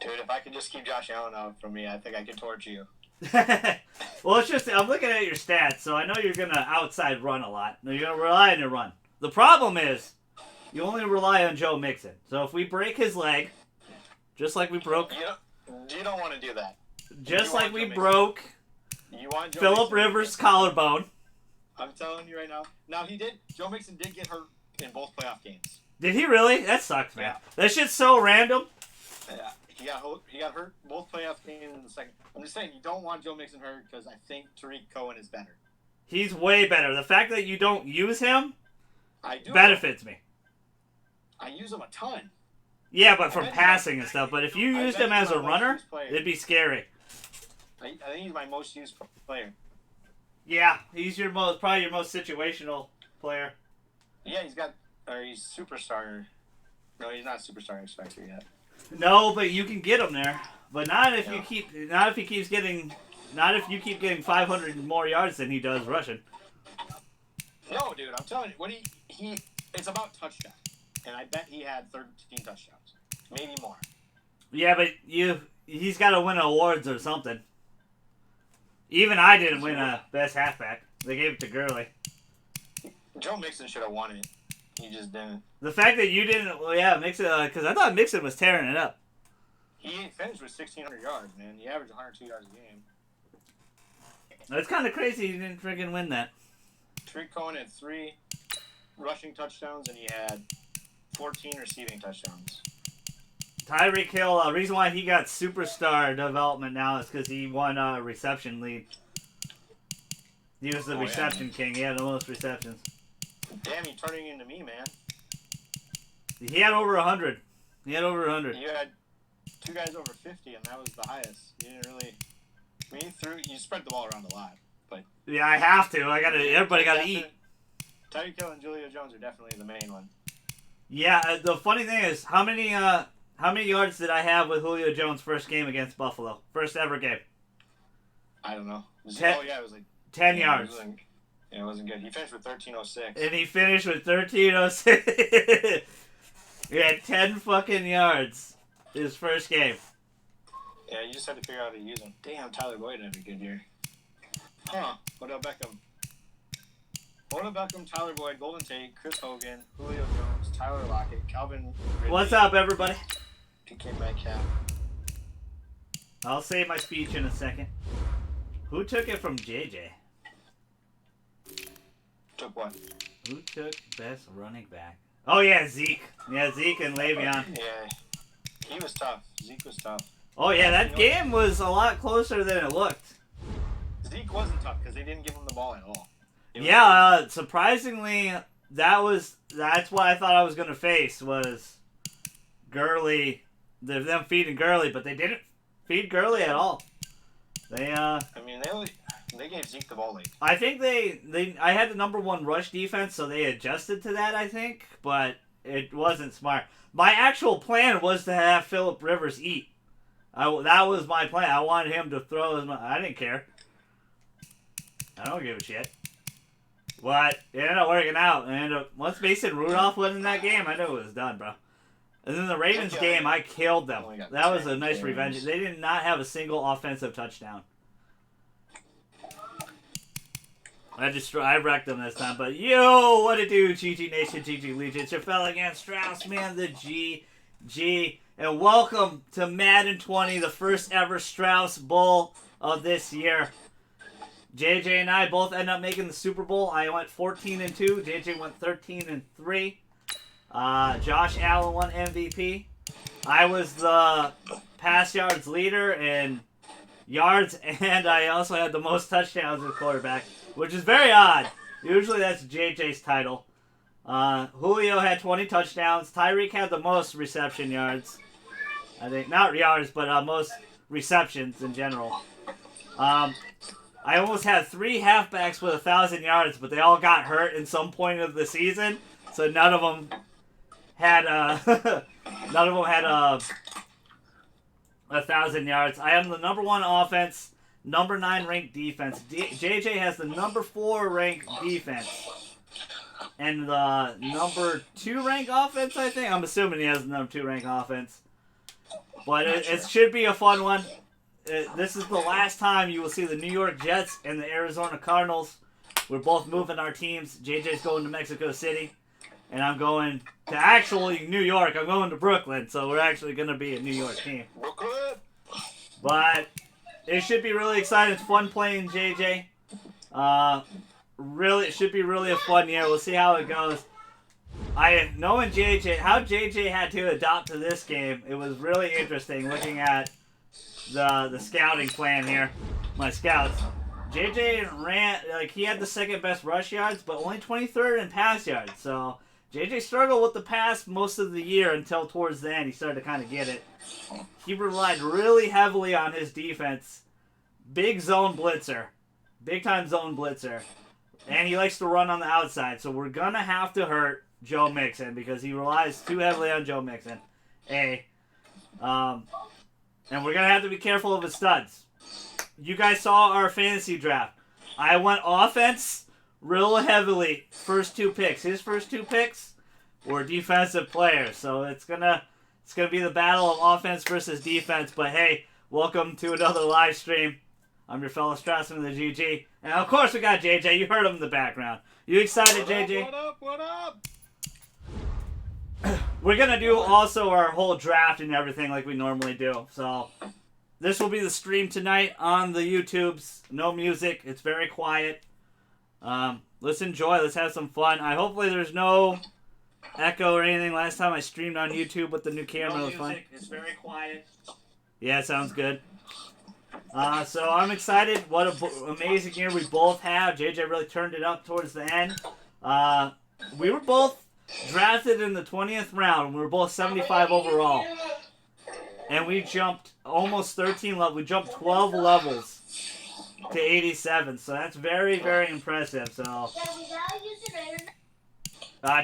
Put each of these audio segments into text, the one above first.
Dude, if I could just keep Josh Allen out from me, I think I could torch you. Well, it's just I'm looking at your stats, so I know you're gonna outside run a lot. You're gonna rely on your run. The problem is you only rely on Joe Mixon. So if we break his leg, just like we broke, You don't want to do that. just like we broke You want Joe Phillip Mixon Rivers' collarbone. I'm telling you right now. Now Joe Mixon did get hurt in both playoff games. Did he really? That sucks, man. Yeah. That shit's so random. Yeah, he got hurt both playoff games in the second. I'm just saying you don't want Joe Mixon hurt because I think Tariq Cohen is better. He's way better. The fact that you don't use him I benefits me. I use him a ton. Yeah, but from passing and stuff. But if you used him as a runner, it'd be scary. I think he's my most used player. Yeah, he's probably your most situational player. Yeah, he's superstar. No, he's not superstar X Factor yet. No, but you can get him there. But not if you keep getting 500 more yards than he does rushing. No, dude, I'm telling you, it's about touchdown, and I bet he had 13 touchdowns, maybe more. Yeah, but he's got to win awards or something. Even I didn't win a best halfback. They gave it to Gurley. Joe Mixon should have won it. He just didn't. The fact that you didn't, Mixon, because I thought Mixon was tearing it up. He finished with 1,600 yards, man. He averaged 102 yards a game. It's kind of crazy he didn't freaking win that. Tariq Cohen had 3 rushing touchdowns, and he had 14 receiving touchdowns. Tyreek Hill, the reason why he got superstar development now is because he won a reception lead. He was the reception king. He had the most receptions. Damn, you're turning into me, man. He had over 100. You had 2 guys over 50, and that was the highest. You didn't really. I mean, you spread the ball around a lot, but. Yeah, I have to. Everybody got to eat. Tyreek Hill and Julio Jones are definitely the main one. Yeah, the funny thing is, how many yards did I have with Julio Jones' first game against Buffalo? First ever game. I don't know. It was like 10 yards. It wasn't good. He finished with 1306. And he finished with 1306. He had 10 fucking yards his first game. Yeah, you just had to figure out how to use him. Damn, Tyler Boyd had a good year. Huh. Odell Beckham, Tyler Boyd, Golden Tate, Chris Hogan, Julio Jones, Tyler Lockett, Calvin Ridley. What's up, everybody? DK Metcalf. I'll say my speech in a second. Who took it from JJ? Took what? Who took best running back? Oh, yeah, Zeke. Yeah, Zeke and Le'Veon. Yeah. He was tough. Zeke was tough. Oh, yeah, that game was a lot closer than it looked. Zeke wasn't tough because they didn't give him the ball at all. Surprisingly, that's what I thought I was going to face was Gurley, them feeding Gurley, but they didn't feed Gurley at all. They gave Zeke the ball late. I think I had the number 1 rush defense, so they adjusted to that, I think, but it wasn't smart. My actual plan was to have Phillip Rivers eat. That was my plan. I wanted him to throw I didn't care. I don't give a shit. But it ended up working out. And once Mason Rudolph went in that game, I knew it was done, bro. And then the Ravens game, I killed them. That was a nice revenge. They did not have a single offensive touchdown. I wrecked them this time. But yo, what it do, GG Nation, GG Legion. It's your fella again, Strauss, man, the GG. And welcome to Madden 20, the first ever Straussbowl of this year. JJ and I both end up making the Super Bowl. I went 14-2. JJ went 13-3. Josh Allen won MVP. I was the pass yards leader in yards, and I also had the most touchdowns as quarterback, which is very odd. Usually that's JJ's title. Julio had 20 touchdowns. Tyreek had the most reception yards. I think, not yards, but most receptions in general. I almost had 3 halfbacks with 1,000 yards, but they all got hurt in some point of the season, so none of them had 1,000 yards. I am the number 1 offense, number 9 ranked defense. JJ has the number 4 ranked defense, and the number 2 ranked offense. I think I'm assuming he has the number 2 ranked offense. But it should be a fun one. This is the last time you will see the New York Jets and the Arizona Cardinals. We're both moving our teams. JJ's going to Mexico City, and I'm going to actually New York. I'm going to Brooklyn, so we're actually going to be a New York team. Brooklyn. But it should be really exciting. It's fun playing JJ. Really, it should be really a fun year. We'll see how it goes. Knowing JJ, how JJ had to adopt to this game, it was really interesting looking at the scouting plan here. My scouts. JJ ran, he had the second best rush yards, but only 23rd in pass yards. So JJ struggled with the pass most of the year until towards the end he started to kind of get it. He relied really heavily on his defense. Big zone blitzer. Big time zone blitzer. And he likes to run on the outside. So we're going to have to hurt Joe Mixon because he relies too heavily on Joe Mixon. And we're going to have to be careful of his studs. You guys saw our fantasy draft. I went offense real heavily first two picks. His first two picks were defensive players. So it's gonna be the battle of offense versus defense. But hey, welcome to another live stream. I'm your fellow Straussman of the GG. And of course we got JJ. You heard him in the background. You excited, JJ? What up? What up? We're going to do also our whole draft and everything like we normally do. So this will be the stream tonight on the YouTubes. No music. It's very quiet. Let's enjoy. Let's have some fun. Hopefully there's no echo or anything. Last time I streamed on YouTube with the new camera. No was fun. music. It's very quiet. Yeah, sounds good. So I'm excited. What an amazing year we both have. JJ really turned it up towards the end. We were both drafted in the 20th round. We were both 75 overall. And we jumped almost 13 levels. We jumped 12 levels to 87. So that's very, very impressive. So,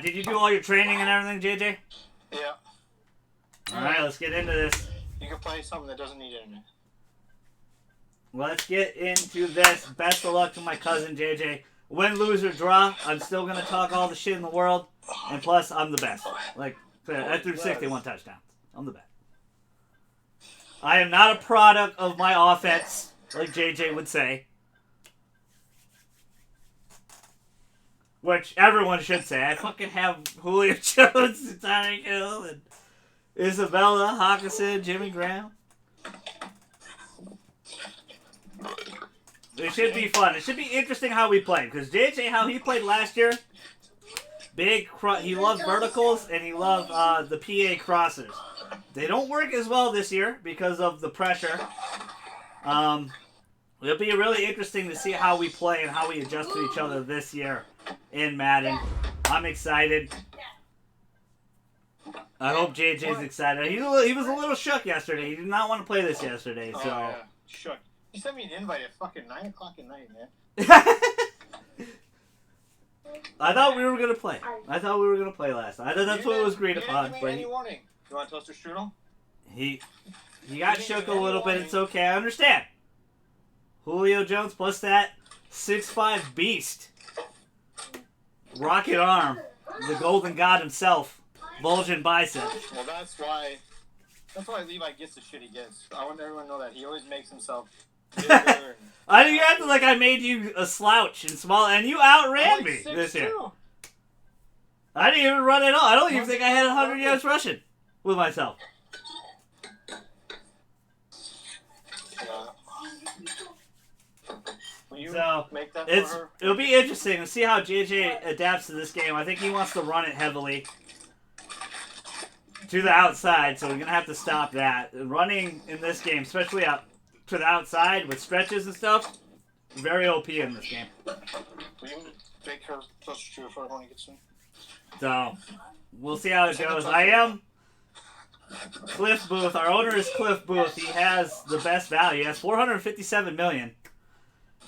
did you do all your training and everything, JJ? Yeah. All right, let's get into this. You can play something that doesn't need internet. Let's get into this. Best of luck to my cousin, JJ. Win, lose, or draw, I'm still going to talk all the shit in the world. And plus, I'm the best. I threw 61 touchdowns. I'm the best. I am not a product of my offense, like JJ would say. Which everyone should say. I fucking have Julio Jones, and Tyreek Hill, and Isabella, Hawkinson, Jimmy Graham. It should be fun. It should be interesting how we play. Because JJ, how he played last year, he loved verticals and he loved the PA crossers. They don't work as well this year because of the pressure. It'll be really interesting to see how we play and how we adjust to each other this year in Madden. I'm excited. I hope JJ's excited. He was a little shook yesterday. He did not want to play this yesterday. So. Oh, yeah. Shook. He sent me an invite at fucking 9 o'clock at night, man. I thought we were going to play. I thought we were going to play last time. I thought that's what was agreed upon. Give me any warning. You want toaster strudel? He got shook a little bit. It's okay. I understand. Julio Jones plus that 6'5" beast. Rocket arm. The golden god himself. Bulging biceps. Well, that's why Levi gets the shit he gets. I want everyone to know that. He always makes himself bigger. I didn't have to, I made you a slouch and small, and you outran me this year. I didn't even run at all. I don't even think I had 100 yards rushing with myself. So it'll be interesting to see how JJ adapts to this game. I think he wants to run it heavily to the outside, so we're gonna have to stop that. Running in this game, especially out to the outside with stretches and stuff, very OP in this game. Will you make her toaster strudel before everyone gets in? So we'll see how it goes. I am Cliff Booth. Our owner is Cliff Booth. He has the best value. He has $457 million.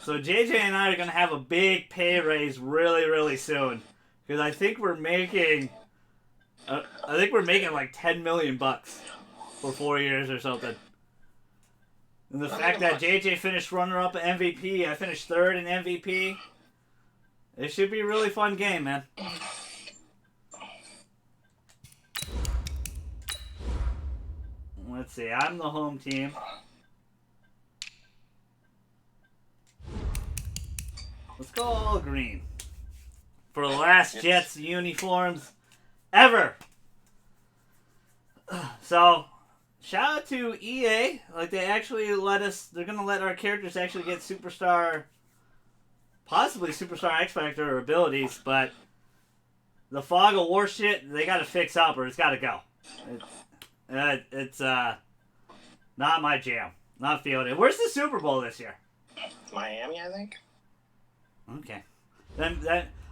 So JJ and I are going to have a big pay raise really, really soon. Because I think we're making like 10 million bucks for 4 years or something. And the fact that JJ finished runner-up at MVP, I finished third in MVP. It should be a really fun game, man. let's see. I'm the home team. Let's go all green. For the last Jets uniforms ever. So, shout out to EA. Like, they actually let us, they're going to let our characters actually get superstar, possibly superstar X Factor abilities, but the Fog of War shit, they got to fix up or it's got to go. It's not my jam. Not feeling it. Where's the Super Bowl this year? Miami, I think. Okay. Then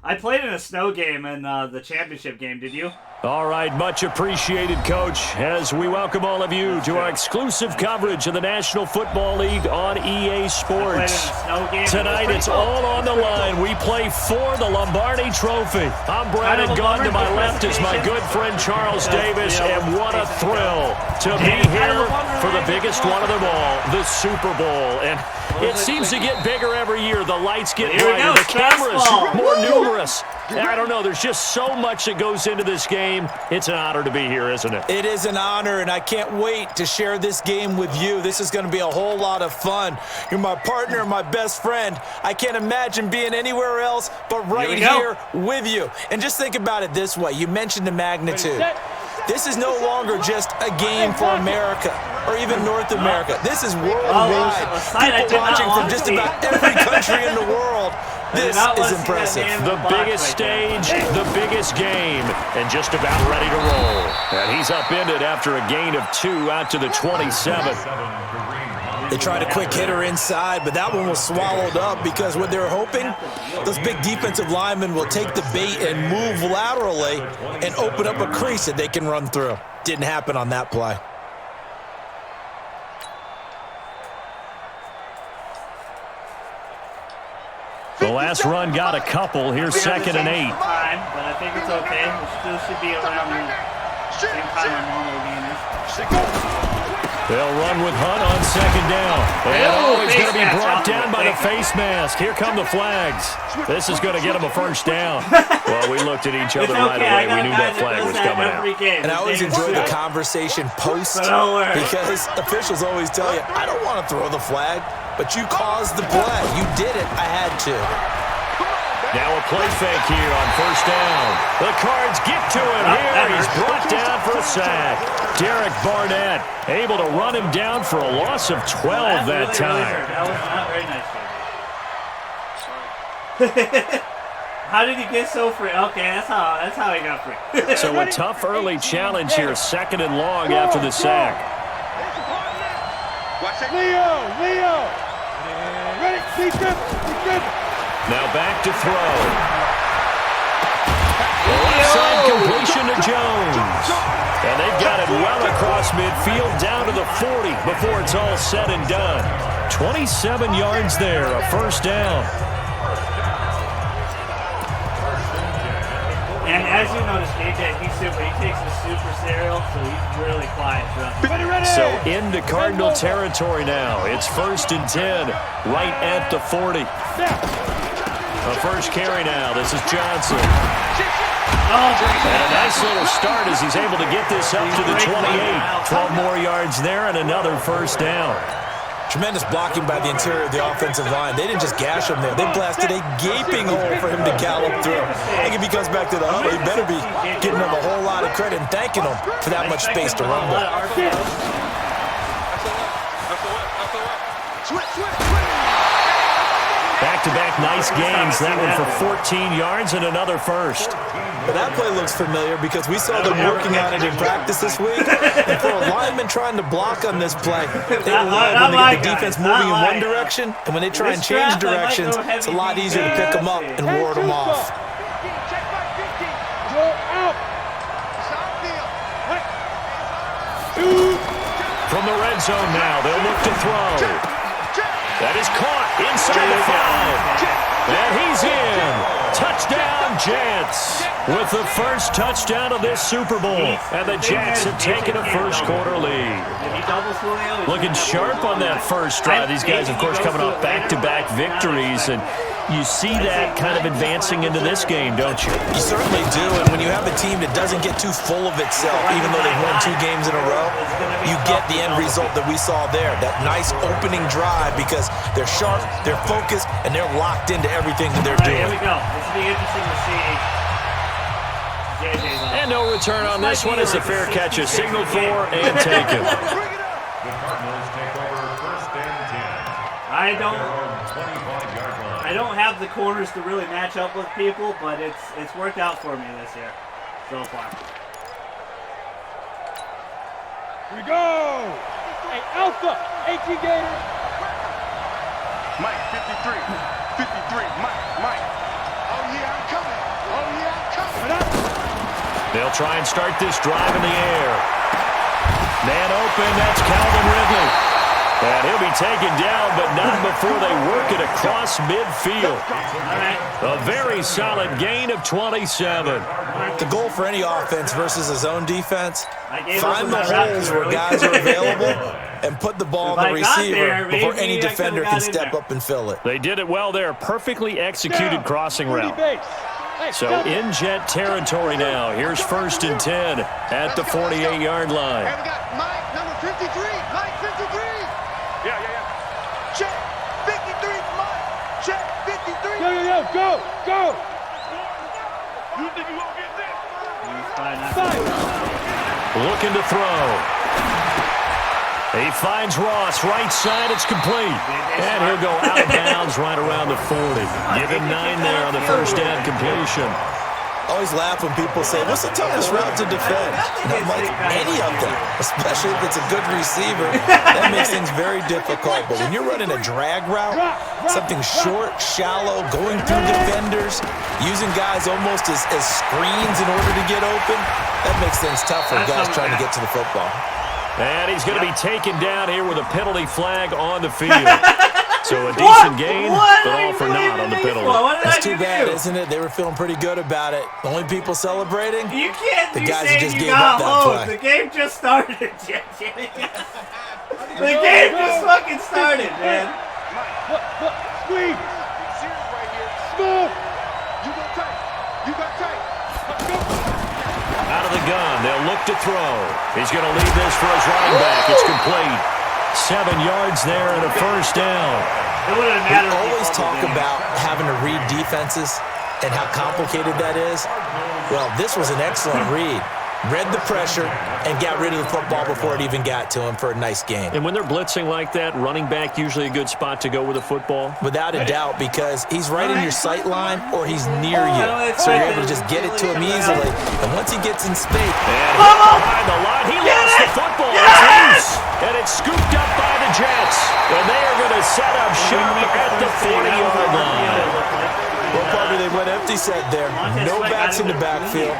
I played in a snow game in the championship game. Did you? All right, much appreciated, Coach, as we welcome all of you to our exclusive coverage of the National Football League on EA Sports. Tonight, it's all on the line. We play for the Lombardi Trophy. I'm Brandon Gunn. To my left is my good friend Charles Davis, and what a thrill to be here for the biggest one of them all, the Super Bowl. And it seems to get bigger every year. The lights get brighter, the cameras more numerous. I don't know. There's just so much that goes into this game. It's an honor to be here, isn't it? It is an honor, and I can't wait to share this game with you. This is going to be a whole lot of fun. You're my partner, my best friend. I can't imagine being anywhere else but right here with you. And just think about it this way. You mentioned the magnitude. This is no longer just a game for America or even North America. This is worldwide. People watching from just about every country in the world. This is impressive. The biggest stage, the biggest game, and just about ready to roll. And he's upended after a gain of 2 out to the 27. They tried a quick hitter inside, but that one was swallowed up because what they're hoping, those big defensive linemen will take the bait and move laterally and open up a crease that they can run through. Didn't happen on that play. The last run got a couple. Here's 2nd and 8. But I think it's okay. It still should be around the same time our normal game is. They'll run with Hunt on 2nd down. And he's going to be brought down by the face mask. Here come the flags. This is going to get him a first down. Well, we looked at each other right away. We knew that flag was coming out. And I always enjoy the conversation post because officials always tell you, I don't want to throw the flag, but you caused the play. You did it. I had to. Now a play fake here on 1st down. The Cards get to him here. He's brought down for a sack. Derek Barnett able to run him down for a loss of 12 that time. That was not very nice. How did he get so free? Okay, that's how he got free. So a tough early challenge here, 2nd and long after the sack. Leo. Ready, now back to throw. Outside completion to Jones. And they've got it well across midfield down to the 40 before it's all said and done. 27 yards there, a 1st down. And as you notice, KJ, he takes the super serial, so he's really quiet throughout. So into Cardinal territory now. It's 1st and 10, right at the 40. A first carry now. This is Johnson. And a nice little start as he's able to get this up to the 28. 12 more yards there and another 1st down. Tremendous blocking by the interior of the offensive line. They didn't just gash him there. They blasted a gaping hole for him to gallop through. I think if he comes back to the huddle, he better be giving him a whole lot of credit and thanking him for that much space to rumble. Back-to-back nice gains. That one for 14 yards and another 1st. But that play looks familiar because we saw them working on it in practice this week. And for a lineman trying to block on this play, they love when they get the defense moving in one direction. And when they try and change directions, it's a lot easier to pick them up and ward them off. From the red zone now, they'll look to throw. That is caught inside the 5. And he's in. Touchdown, Jets. With the first touchdown of this Super Bowl. And the Jets have taken a first-quarter lead. Looking sharp on that first drive. These guys, of course, coming off back-to-back victories. And you see that kind of advancing into this game, don't you? You certainly do. And when you have a team that doesn't get too full of itself, even though they've won 2 games in a row, you get the end result that we saw there. That nice opening drive because they're sharp, they're focused, and they're locked into everything that they're doing. Here we go. This will be interesting to see. JJ's on. And no return on this one as a fair catch is signaled for and taken. The Cardinals take over first and 10. I don't have the corners to really match up with people, but it's worked out for me this year so far. Here we go. Hey, Alpha, AT Gator. Mike, 53. 53. Mike. Oh, yeah, I'm coming. They'll try and start this drive in the air. Man open, that's Calvin Ridley. And he'll be taken down, but not before they work it across midfield. A very solid gain of 27. The goal for any offense versus a zone defense, find the holes where guys are available and put the ball on the receiver before any defender can step up and fill it. They did it well there. Perfectly executed crossing route. So in jet territory now. Here's first and 10 at the 48-yard line. Hey, we got Mike, number 53. Mike, 53. Yeah. Check, 53, Mike. Check, 53. Go. You think you won't get this? Looking to throw. He finds Ross, right side, it's complete. And he'll go out of bounds right around the 40. Give him 9 there on the first down completion. Always laugh when people say, what's the toughest route to defend? And I'm like, any of them, especially if it's a good receiver. That makes things very difficult. But when you're running a drag route, something short, shallow, going through defenders, using guys almost as screens in order to get open, that makes things tough for guys trying to get to the football. And he's going to be taken down here with a penalty flag on the field. So a decent gain, but all for naught on the penalty. That's too bad, isn't it? They were feeling pretty good about it. The only people celebrating? You can't the be guys saying who just you gave up got that hosed. play. The game just started. The game just fucking started, man. Squeeze. Serious right here. Smooth. You got tight. Out of the gun, they'll look to throw. He's going to leave this for his running back. It's complete. 7 yards there and a first down. We always talk about having to read defenses and how complicated that is. Well, this was an excellent read. Read the pressure and got rid of the football before it even got to him for a nice gain. And when they're blitzing like that, running back usually a good spot to go with a football? Without a doubt, because he's right in your sight line or he's near you. So you're able to just get it to him easily. And once he gets in space... And behind the line, he lost the football. It's loose. And it's scooped up by the Jets. And they are going to set up shop at the 40-yard line. Well, Parker, they went empty set there. No backs in the backfield.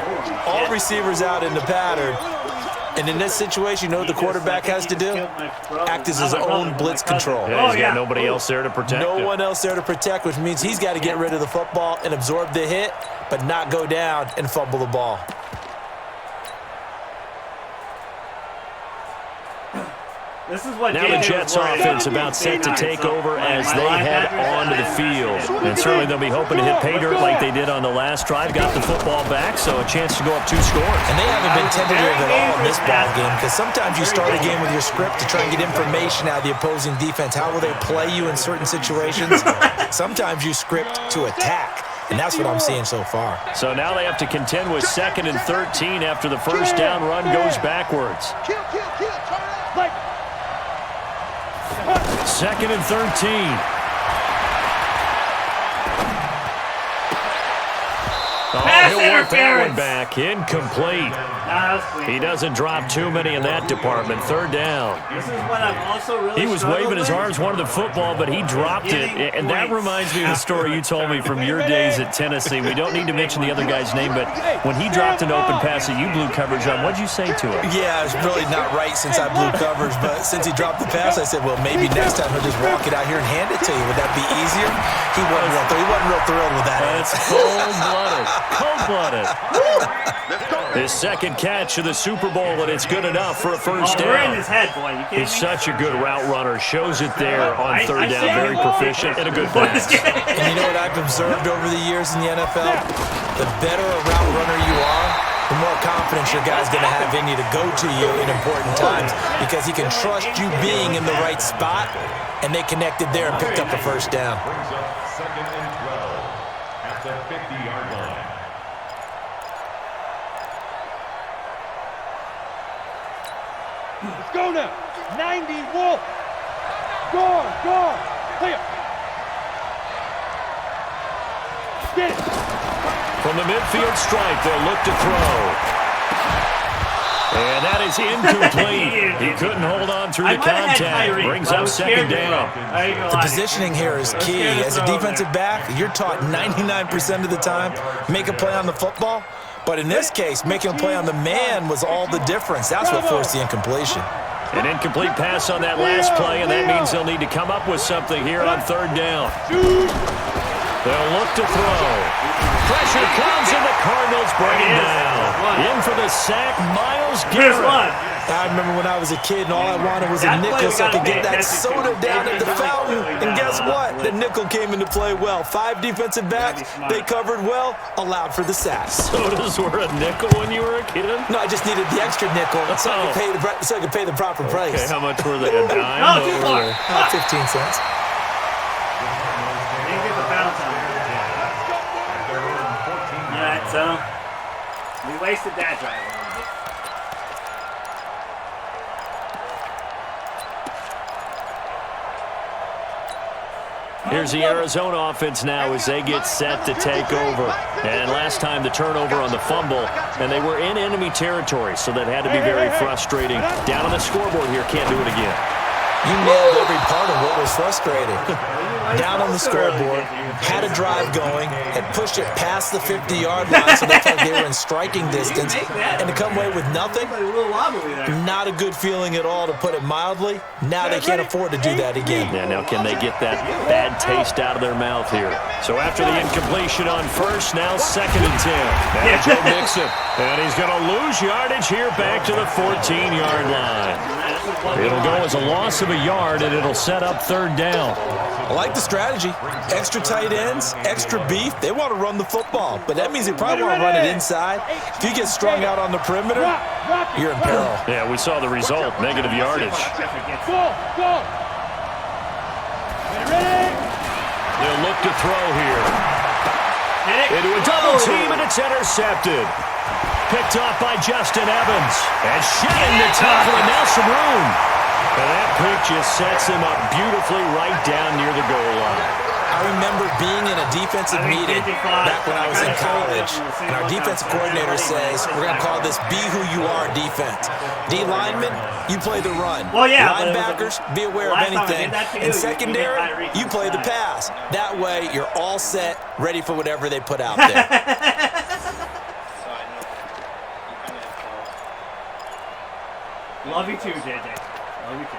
All receivers out in the pattern. And in this situation, you know what the quarterback has to do? Act as his own blitz control. Yeah, he's got nobody else there to protect him. No one else there to protect, which means he's got to get rid of the football and absorb the hit, but not go down and fumble the ball. This is what now the Jets offense about set to take over as they head onto the field. And certainly they'll be hoping to hit pay dirt like they did on the last drive. Got the football back, so a chance to go up 2 scores. And they haven't been tentative at all in this ball game because sometimes you start a game with your script to try and get information out of the opposing defense. How will they play you in certain situations? Sometimes you script to attack. And that's what I'm seeing so far. So now they have to contend with 2nd and 13 after the first down run goes backwards. Kill. Turn it up. 2nd and 13. Pass He'll work that one interference. back. Incomplete. He doesn't drop too many in that department. 3rd down. This is what I've also really He was waving his arms, wanted the football, but he dropped it. And that reminds me of the story you told me from your days at Tennessee. We don't need to mention the other guy's name, but when he dropped an open pass that you blew coverage on, what'd you say to him? Yeah, it's really not right since I blew coverage, but since he dropped the pass, I said, well, maybe next time he'll just walk it out here and hand it to you. Would that be easier? He wasn't real thrilled with that. That's cold-blooded. Cold-blooded. His second catch of the Super Bowl, and it's good enough for a first down. We're in his head, boy. You kidding He's me? such a good route runner. Shows it there on 3rd down. Very proficient and a good pass. And you know what I've observed over the years in the NFL? The better a route runner you are, the more confidence your guy's going to have in you to go to you in important times because he can trust you being in the right spot, and they connected there and picked up the first down. Brings up 2nd and 12 at the 50-yard line. Let's go now. 90, Wolf. Guard. Clear. Get it. From the midfield stripe, they'll look to throw. And that is incomplete. He couldn't hold on through the contact. Brings up 2nd down. The positioning here is key. As a defensive back, you're taught 99% of the time, make a play on the football. But in this case, making a play on the man was all the difference. That's what forced the incompletion. An incomplete pass on that last play, and that means they'll need to come up with something here on 3rd down. They'll look to throw. Pressure comes, and the Cardinals bring him down. In for the sack, Myles Garrett. I remember when I was a kid and all I wanted was a nickel so I could get that soda down at the fountain. And guess what? The nickel came into play well. 5 defensive backs, they covered well, allowed for the sack. Sodas were a nickel when you were a kid? No, I just needed the extra nickel so I could pay the proper price. Okay, how much were they? A dime? No, too far. 15 cents. Alright, so we wasted that drive a little bit. Here's the Arizona offense now as they get set to take over. And last time the turnover on the fumble, and they were in enemy territory, so that had to be very frustrating. Down on the scoreboard here, can't do it again. You nailed every part of what was frustrating. Down on the scoreboard, had a drive going, had pushed it past the 50-yard line, so that's like they were in striking distance, and to come away with nothing, not a good feeling at all, to put it mildly. Now they can't afford to do that again. Yeah, now can they get that bad taste out of their mouth here? So after the incompletion on 1st, now 2nd and 10. Now Joe Mixon, and he's going to lose yardage here back to the 14-yard line. It'll go as a loss of a yard, and it'll set up 3rd down. I like the strategy. Extra tight ends, extra beef. They want to run the football, but that means they probably want to run it inside. If you get strung out on the perimeter, you're in peril. Yeah, we saw the result, negative yardage. Go. Ready? They'll look to throw here. Into a double team, and it's intercepted. Picked off by Justin Evans. And shedding the tackle, and now some room. And that pick just sets him up beautifully right down near the goal line. I remember being in a defensive meeting back when I was in college, and our defensive coordinator says, we're going to call this be who you are defense. D linemen, you play the run. Well, yeah, linebackers, be aware of anything. And secondary, you play the pass. That way, you're all set, ready for whatever they put out there. Love you too, JJ. Love you too.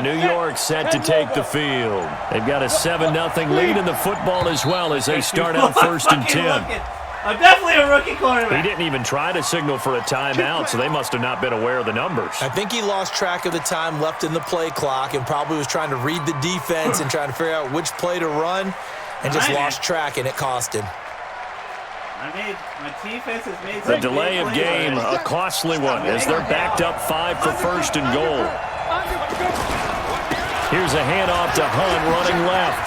New York set to take the field. They've got a 7-0 lead in the football as well as they start out 1st and 10. I'm definitely a rookie quarterback. He didn't even try to signal for a timeout, so they must have not been aware of the numbers. I think he lost track of the time left in the play clock and probably was trying to read the defense and trying to figure out which play to run and just lost track, and it cost him. My defense has made the delay of game, a costly one, as they're backed up 5 for 1st and goal. Here's a handoff to Hunt running left.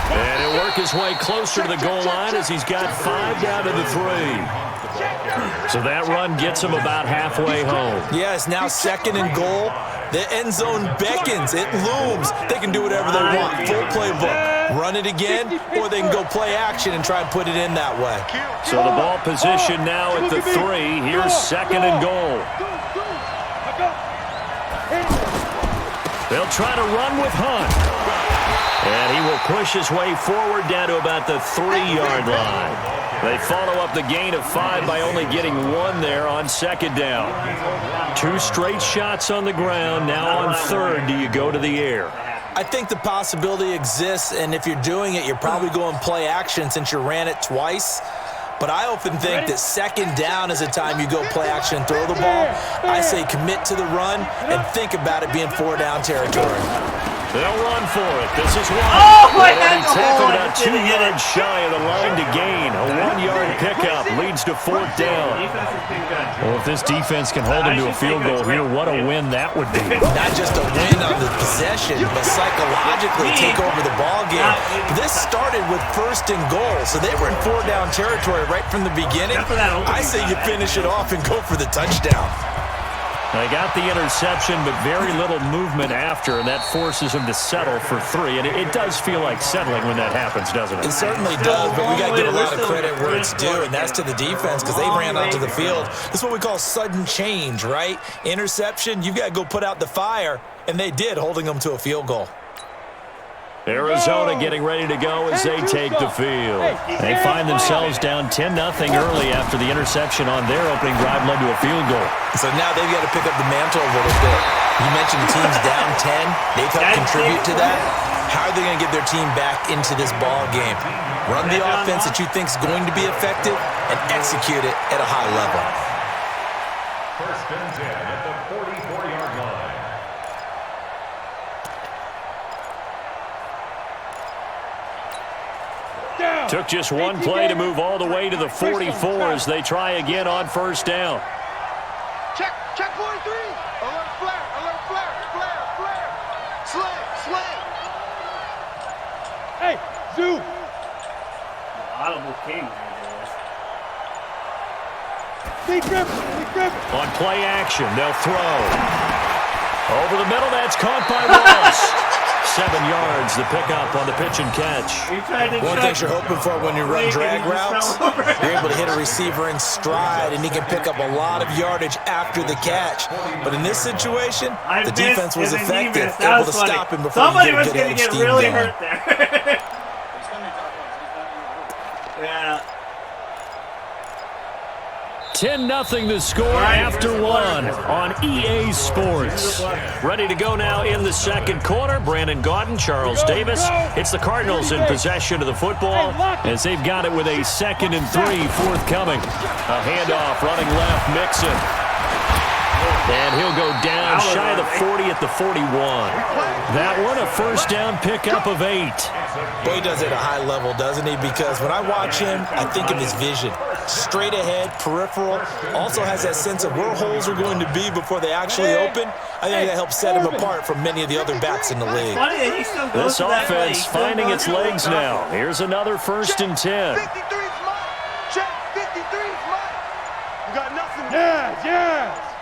And he'll work his way closer to the goal line as he's got 5 down to the 3. So that run gets him about halfway home. Yes, now 2nd and goal. The end zone beckons. It looms. They can do whatever they want. Full playbook. Run it again, or they can go play action and try and put it in that way. So the ball position now at the 3. Here's 2nd and goal. They'll try to run with Hunt. And he will push his way forward down to about the 3-yard line. They follow up the gain of 5 by only getting 1 there on 2nd down. 2 straight shots on the ground. Now on 3rd, do you go to the air? I think the possibility exists, and if you're doing it, you're probably going play action since you ran it twice. But I often think that second down is a time you go play action and throw the ball. I say commit to the run and think about it being 4-down territory. They'll run for it. This is one. Oh, Already tackled about 2 yards shy of the line to gain. A 1-yard pickup leads to 4th down. Well, if this defense can hold them to a field goal here, what a win that would be. Not just a win on the possession, but psychologically take over the ball game. This started with 1st and goal, so they were in 4-down territory right from the beginning. I say you finish it off and go for the touchdown. They got the interception, but very little movement after, and that forces them to settle for 3. And it does feel like settling when that happens, doesn't it? It certainly does, but we got to give a lot of credit where it's due, and that's to the defense because they ran onto the field. This is what we call sudden change, right? Interception, you've got to go put out the fire, and they did, holding them to a field goal. Arizona getting ready to go as they take the field. They find themselves down 10-0 early after the interception on their opening drive led to a field goal. So now they've got to pick up the mantle a little bit. You mentioned the team's down 10. They've helped contribute to that. How are they going to get their team back into this ball game? Run the offense that you think is going to be effective and execute it at a high level. 1st and 10 at the 44-yard line. Took just one play to move all the way to the 44 as they try again on 1st down. Check 43. Alert flare, flare. Slam. Hey, Zoo. Audible king. Big grip. On play action, they'll throw. Over the middle, that's caught by Ross. 7 yards, the pickup on the pitch and catch. One thing you're hoping for when you run drag routes, you're able to hit a receiver in stride, and he can pick up a lot of yardage after the catch. But in this situation, the defense was effective, able to stop him before he could get edge steam really going. hurt there. Yeah. 10-0 the score after 1 on EA Sports. Ready to go now in the second quarter. Brandon Gaudin, Charles Davis. It's the Cardinals in possession of the football as they've got it with a 2nd and 3 forthcoming. A handoff running left, Mixon. And he'll go down shy of the 40 at the 41. That one, a 1st down pickup of 8. Boy, he does it at a high level, doesn't he? Because when I watch him, I think of his vision. Straight ahead, peripheral. Also has that sense of where holes are going to be before they actually open. I think that helps set him apart from many of the other backs in the league. This offense finding its legs now. Here's another 1st and 10. 53's mine. Check 53's mine. You got nothing. Yeah.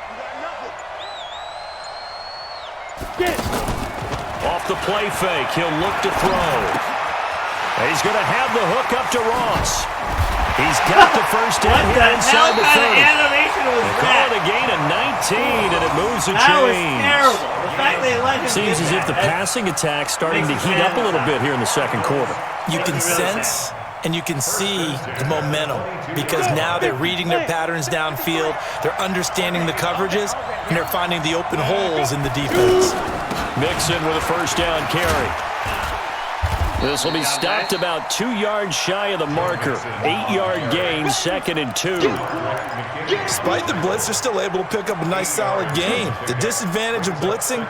Off the play fake, he'll look to throw. He's going to have the hook up to Ross. He's got the 1st down here inside the 30. They call it a gain of 19, and it moves the chains. That was terrible. The fact they let him Seems as if the passing attack's starting to heat up a little bit here in the second quarter. You can sense and you can see the momentum because now they're reading their patterns downfield, they're understanding the coverages, and they're finding the open holes in the defense. Mixon with a 1st down carry. This will be stopped about 2 yards shy of the marker. 8-yard gain, 2nd and 2. Despite the blitz, they're still able to pick up a nice solid gain. The disadvantage of blitzing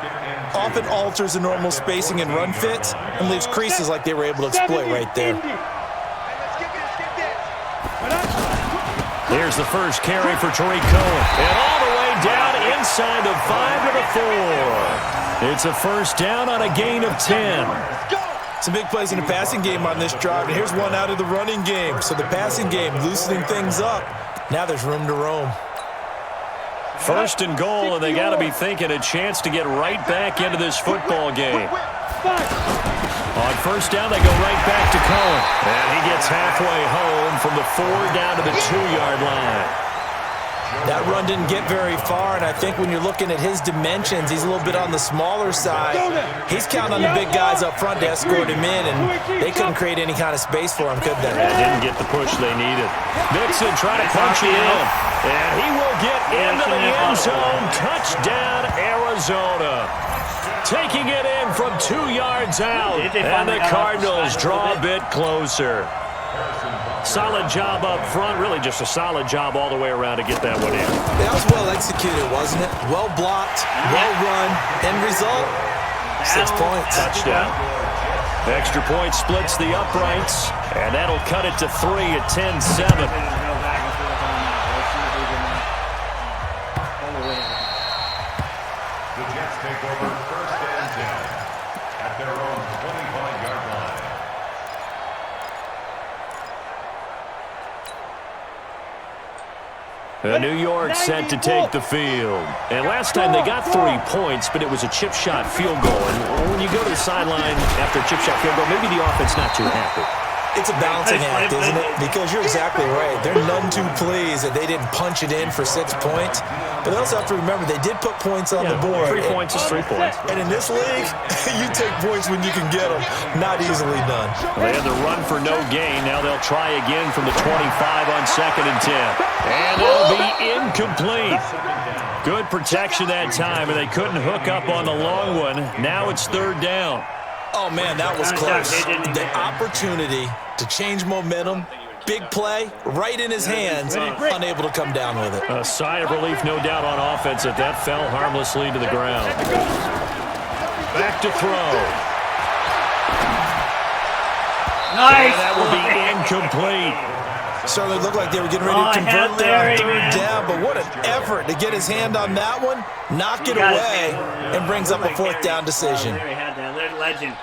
often alters the normal spacing and run fits and leaves creases like they were able to exploit right there. Here's the first carry for Tariq Cohen. And all the way down inside the 5 to the 4. It's a 1st down on a gain of 10. Some big plays in the passing game on this drive, and here's one out of the running game. So the passing game loosening things up. Now there's room to roam. 1st and goal, and they got to be thinking a chance to get right back into this football game. On 1st down, they go right back to Cohen. And he gets halfway home from the 4 down to the 2-yard line. That run didn't get very far, and I think when you're looking at his dimensions, he's a little bit on the smaller side. He's counting on the big guys up front to escort him in, and they couldn't create any kind of space for him, could they? They didn't get the push they needed. Mixon trying to punch it in, and he will get into the end zone. Touchdown, Arizona. Taking it in from 2 yards out, and the Cardinals draw a bit closer. Solid job up front. Really just a solid job all the way around to get that one in. That was well executed, wasn't it? Well blocked, well run. End result, 6 points. Touchdown. Extra point splits the uprights, and that'll cut it to 3 at 10-7. The Jets take over 1st and 10 at their own 25-yard line. New York set to take the field. And last time they got 3 points, but it was a chip shot field goal. And when you go to the sideline after a chip shot field goal, maybe the offense not too happy. It's a balancing act, isn't it? Because you're exactly right. They're none too pleased that they didn't punch it in for 6 points. But they also have to remember they did put points on the board. 3 points is 3 points. And in this league, you take points when you can get them. Not easily done. They had the run for no gain. Now they'll try again from the 25 on 2nd and 10. And it'll be incomplete. Good protection that time, and they couldn't hook up on the long one. Now it's 3rd down. Oh, man, that was close. The opportunity to change momentum, big play, right in his hands, unable to come down with it. A sigh of relief, no doubt, on offense that that fell harmlessly to the ground. Back to throw. Nice. And that will be incomplete. Certainly looked like they were getting ready to convert there on 3rd down, but what an effort to get his hand on that one, knock it away, and brings up a 4th down decision. There he had that. Legend.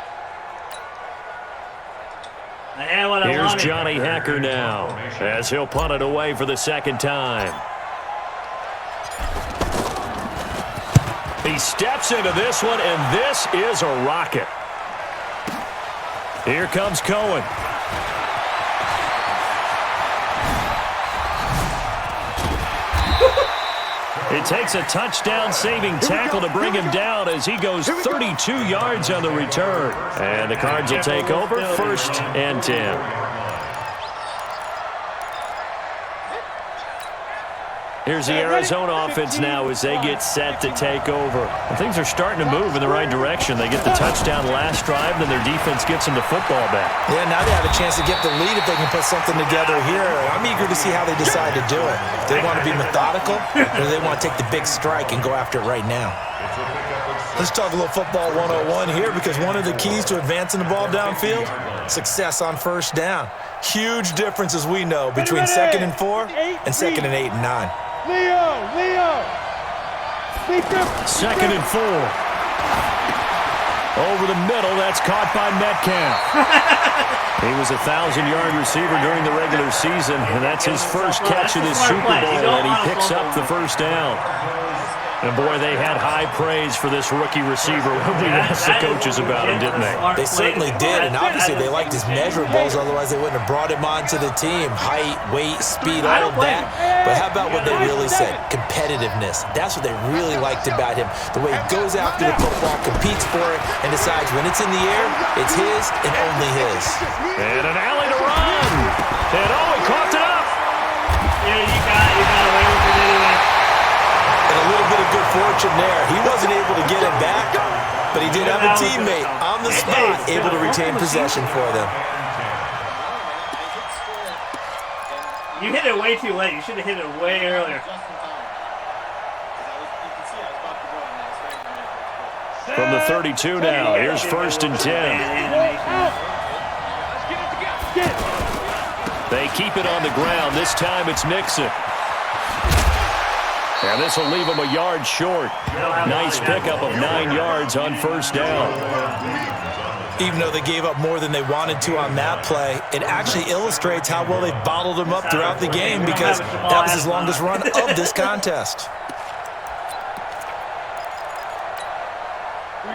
Here's Johnny Hacker now, as he'll punt it away for the 2nd time. He steps into this one, and this is a rocket. Here comes Cohen. It takes a touchdown-saving tackle to bring him down as he goes 32 yards on the return. And the Cards will take over 1st and 10. Here's the Arizona offense now as they get set to take over. And things are starting to move in the right direction. They get the touchdown last drive, then their defense gets them the football back. Yeah, now they have a chance to get the lead if they can put something together here. I'm eager to see how they decide to do it. Do they want to be methodical, or do they want to take the big strike and go after it right now? Let's talk a little football 101 here, because one of the keys to advancing the ball downfield, success on 1st down. Huge difference, as we know, between 2nd and 4 and 2nd and 8 and 9. Leo! 2nd and 4. Over the middle, that's caught by Metcalf. He was a 1,000-yard receiver during the regular season, and that's his first catch of this Super Bowl, and he picks up the 1st down. And, boy, they had high praise for this rookie receiver when we asked the coaches about him, didn't they? They certainly did, and obviously they liked his measurables, otherwise they wouldn't have brought him onto the team. Height, weight, speed, all of that. But how about what they really said? Competitiveness. That's what they really liked about him. The way he goes after the football, competes for it, and decides when it's in the air, it's his and only his. And an alley to run. And, he coughed it up. Yeah, you got away with it anyway. And a little bit of good fortune there. He wasn't able to get it back, but he did have a teammate on the spot able to retain possession for them. You hit it way too late. You should have hit it way earlier. From the 32 now, here's 1st and 10. They keep it on the ground. This time it's Mixon. And this will leave him a yard short. Nice pickup of 9 yards on 1st down. Even though they gave up more than they wanted to on that play, it actually illustrates how well they bottled him up throughout the game, because that was his longest run of this contest.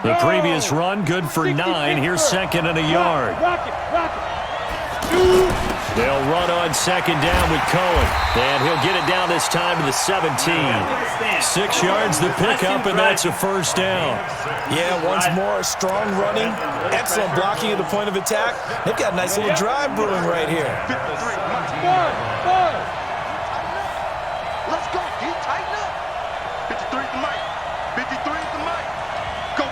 The previous run, good for 9. Here's 2nd and a yard. They'll run on 2nd down with Cohen. And he'll get it down this time to the 17. 6 yards the pickup, and that's a 1st down. Yeah, once more, strong running, excellent blocking at the point of attack. They've got a nice little drive brewing right here. Let's go. Can you tighten up? 53 is the mic. 53 is the mic. Go.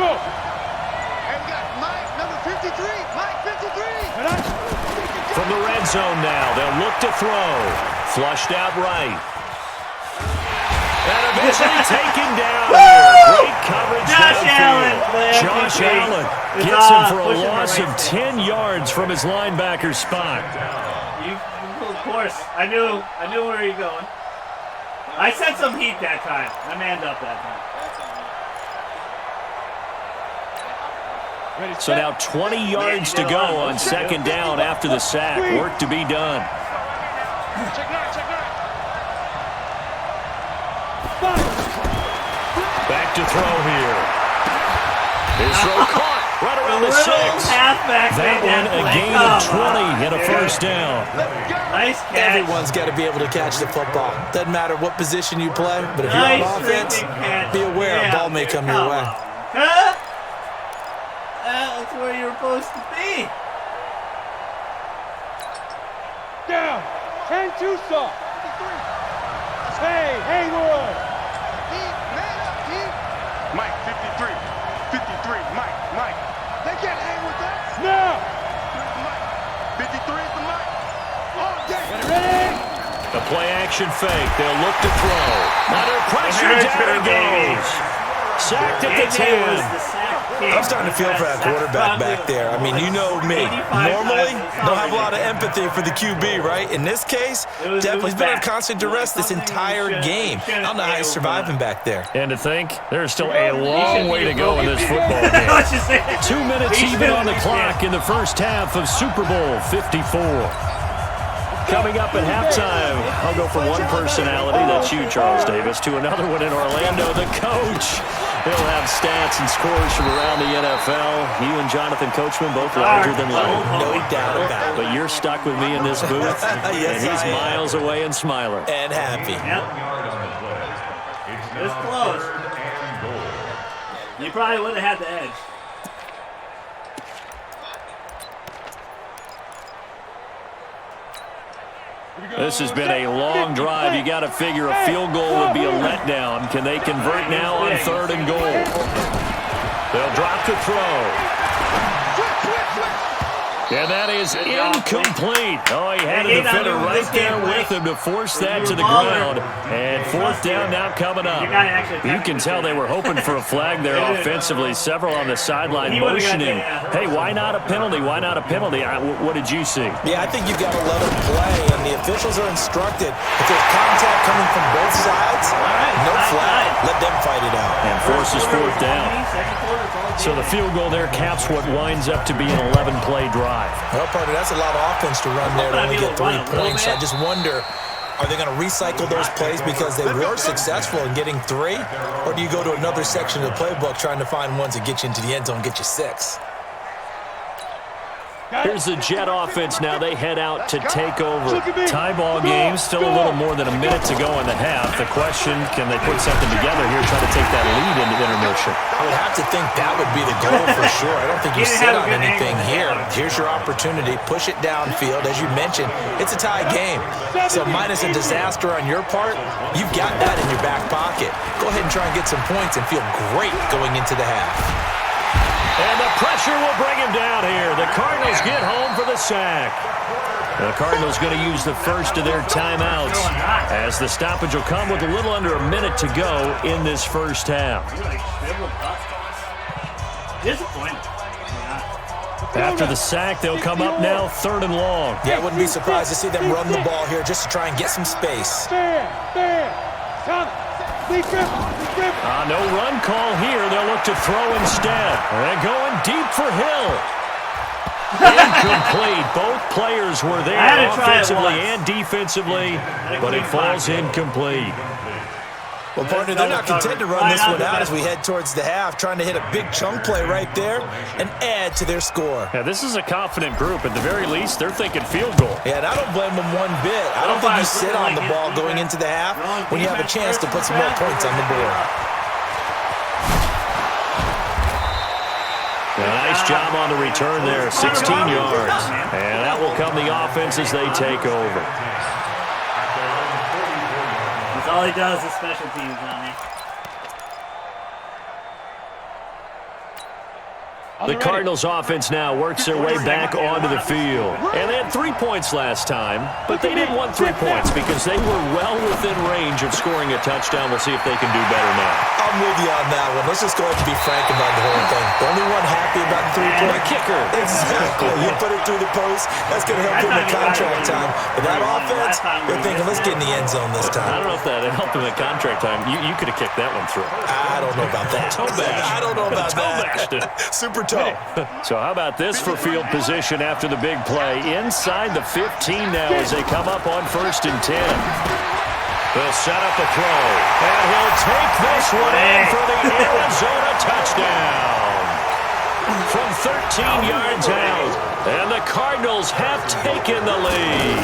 And we got Mike, number 53. Mike, 53. zone now. They'll look to throw. Flushed out right. And eventually taken down here. Great coverage downfield. Josh Allen gets him for a loss of 10 yards from his linebacker spot. Of course. I knew where you're going. I sent some heat that time. I manned up that time. So now 20 yards to go on second down after the sack. Work to be done. Back to throw here. His throw caught right around the 6. That one a gain of 20 and a first down. Nice catch. Everyone's got to be able to catch the football. Doesn't matter what position you play, but if you're on offense, be aware a ball may come your way. Huh? That's where you're supposed to be. Down. 10-2 saw. Hey, Haywood. Mike, 53. 53. Mike. They can't hang with us. Now. 53 is the Mike. Oh, yeah. Ready? The play action fake. They'll look to throw. Under pressure, down it goes. Sacked at the 10. I'm starting to feel for that quarterback back there. I mean, you know me. Normally, don't have a lot of empathy for the QB, right? In this case, definitely he's been on constant duress this entire game. I don't know how he's surviving back there. And to think, there's still a long way to go in this football game. 2 minutes even on the clock in the first half of Super Bowl 54. Coming up at halftime, I'll go from one personality, that's you, Charles Davis, to another one in Orlando, the coach. He'll have stats and scores from around the NFL. You and Jonathan Coachman both larger than life. No doubt about it. But you're stuck with me in this booth, yes, and he's miles away and smiling. And happy. Yep. It was close. You probably would have had the edge. This has been a long drive. You got to figure a field goal would be a letdown. Can they convert now on 3rd and goal? They'll drop to throw. And that is incomplete. Oh, he had a defender right there with him to force that to the ground. And 4th down now coming up. You can tell they were hoping for a flag there offensively. Several on the sideline motioning. Hey, why not a penalty? Why not a penalty? What did you see? Yeah, I think you've got to let them play. And the officials are instructed, if there's contact coming from both sides, no flag. Let them fight it out. And forces 4th down. So the field goal there caps what winds up to be an 11-play drive. Well, partner, that's a lot of offense to run there to only get 3 points. So I just wonder, are they going to recycle those plays because they were successful in getting 3? Or do you go to another section of the playbook trying to find ones that get you into the end zone and get you 6? Here's the Jet offense now. They head out to take over. Tie ball game, still a little more than a minute to go in the half. The question, can they put something together here, try to take that lead into intermission? I would have to think that would be the goal for sure. I don't think you sit on anything here. Here's your opportunity. Push it downfield. As you mentioned, it's a tie game. So minus a disaster on your part, you've got that in your back pocket. Go ahead and try and get some points and feel great going into the half. And the pressure will bring him down here. The Cardinals get home for the sack. The Cardinals going to use the first of their timeouts as the stoppage will come with a little under a minute to go in this first half. Disappointing. After the sack, they'll come up now 3rd and long. Yeah, I wouldn't be surprised to see them run the ball here just to try and get some space. No run call here. They'll look to throw instead. They're going deep for Hill. Incomplete. Both players were there offensively and defensively, but it falls incomplete. Well, partner, they're not content to run this one out as we head towards the half, trying to hit a big chunk play right there and add to their score. Yeah, this is a confident group. At the very least, they're thinking field goal. Yeah, and I don't blame them one bit. I don't think you sit on the ball going into the half when you have a chance to put some more points on the board. A nice job on the return there, 16 yards. And that will come the offense as they take over. That's all he does is special teams on me. The Cardinals offense now works their way back onto the field. And they had 3 points last time, but they didn't want 3 points because they were well within range of scoring a touchdown. We'll see if they can do better now. I'm with you on that one. Let's just go ahead and be frank about the whole thing. The only one happy about 3-point kicker. Exactly. You put it through the post. That's going to help him in contract time. But that offense, they're thinking, let's get in the end zone this time. I don't know if that helped him in contract time. You could have kicked that one through. I don't know about that. I don't know about that. Super toe. So how about this for field position after the big play? Inside the 15 now as they come up on 1st and 10. They'll set up the throw. And he'll take this one in for the Arizona touchdown. From 13 yards out. And the Cardinals have taken the lead.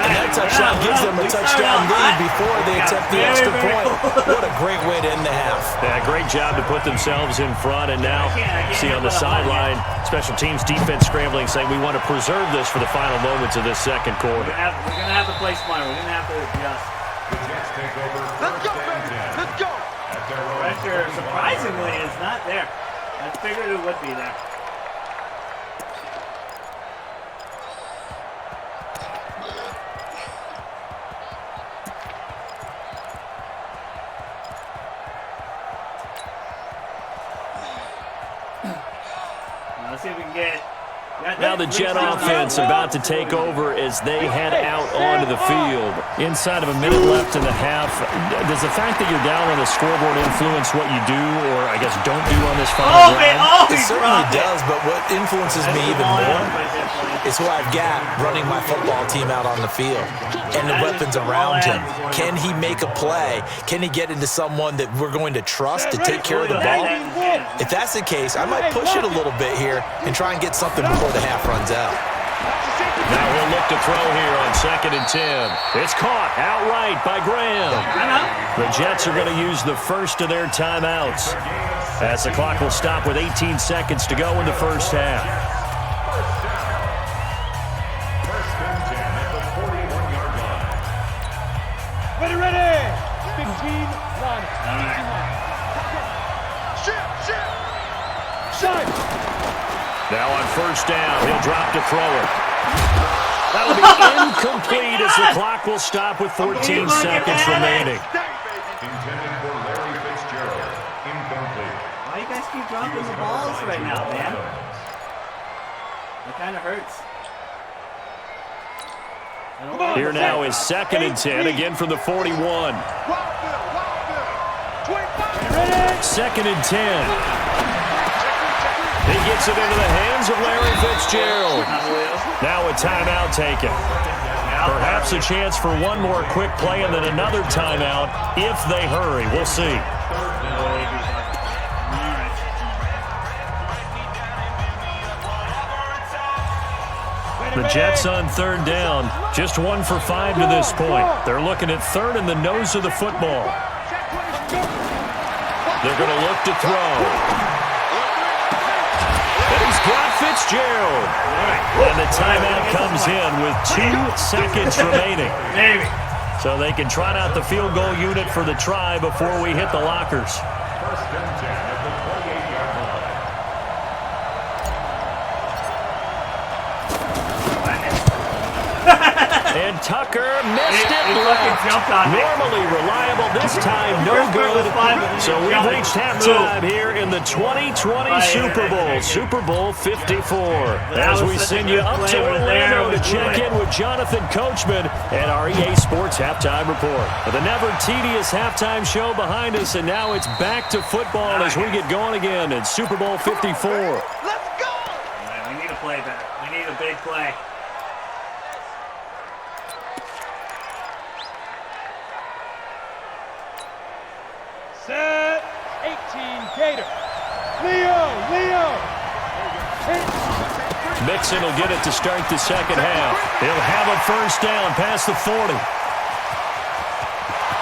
And that touchdown gives them a touchdown lead before they attempt the extra point. What a great way to end the half. Yeah, great job to put themselves in front. And now, see on the sideline, special teams defense scrambling, saying we want to preserve this for the final moments of this second quarter. We're going to have to play smart. We're going to have to adjust. The Jets take over. Let's go, baby. Let's go. Pressure, surprisingly, is not there. I figured it would be there. Let's see if we can get it. Now the Jet offense about to take over as they head out onto the field. Inside of a minute left in the half. Does the fact that you're down on the scoreboard influence what you do or, I guess, don't do on this final drive? It certainly does, but what influences me even more is who I've got running my football team out on the field and the weapons around him. Can he make a play? Can he get into someone that we're going to trust to take care of the ball? If that's the case, I might push it a little bit here and try and get something before the half runs out. Now he'll look to throw here on 2nd and 10. It's caught outright by Graham. The Jets are going to use the first of their timeouts as the clock will stop with 18 seconds to go in the first half. First and 10 at the 41-yard line. Ready. 15, run. Shot. Now on 1st down, he'll drop to throw it. That'll be incomplete as the clock will stop with 14 seconds remaining. Intended for Larry Fitzgerald. Incomplete. Why you guys keep dropping the balls right now, man? It kind of hurts. Here now is 2nd and 10, again from the 41. 2nd and 10. He gets it into the hands of Larry Fitzgerald. Now a timeout taken. Perhaps a chance for one more quick play and then another timeout if they hurry. We'll see. The Jets on 3rd down, just 1 for 5 to this point. They're looking at 3rd in the nose of the football. They're going to look to throw. And he's got Fitzgerald. And the timeout comes in with 2 seconds remaining. So they can trot out the field goal unit for the try before we hit the lockers. First and 10 at the 48-yard line. And Tucker missed it. Normally reliable, this time no good. So we've reached halftime here in the 2020 Super Bowl, Super Bowl 54. As we send you up to Orlando to check in with Jonathan Coachman and our EA Sports Halftime Report. The never tedious halftime show behind us, and now it's back to football as we get going again in Super Bowl 54. Let's go! We need a play back. We need a big play. Set. 18, Gator. Leo. Mixon will get it to start the second half. He'll have a first down past the 40.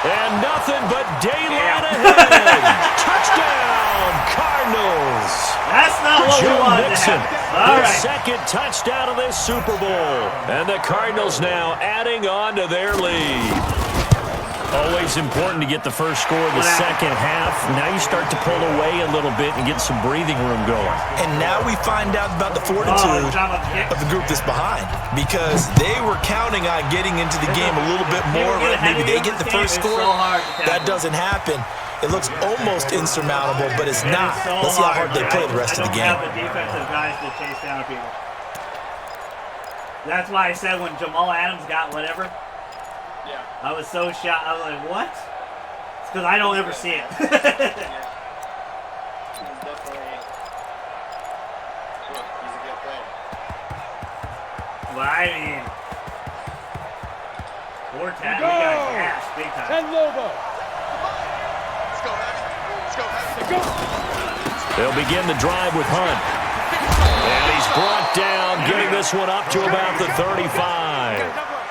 And nothing but daylight ahead. Touchdown, Cardinals. That's not what we wanted to have. The second touchdown of this Super Bowl. And the Cardinals now adding on to their lead. Always important to get the first score of the second half. Now you start to pull away a little bit and get some breathing room going. And now we find out about the fortitude of the group that's behind, because they were counting on getting into the game a little bit more. Maybe they get the first score. That doesn't happen. It looks almost insurmountable, but it's not. Let's see how hard they play the rest of the game. The defensive guys to chase down people. That's why I said when Jamal Adams got whatever, I was so shocked. I was like, what? It's because I don't ever see it. He's definitely... He's a good player. But I mean... 4-10, we got gas big time. 10 Lobo. Let's go, Max. Let's go, Max. Let's go. They'll begin the drive with Hunt. And he's brought down, getting this one up to about the 35.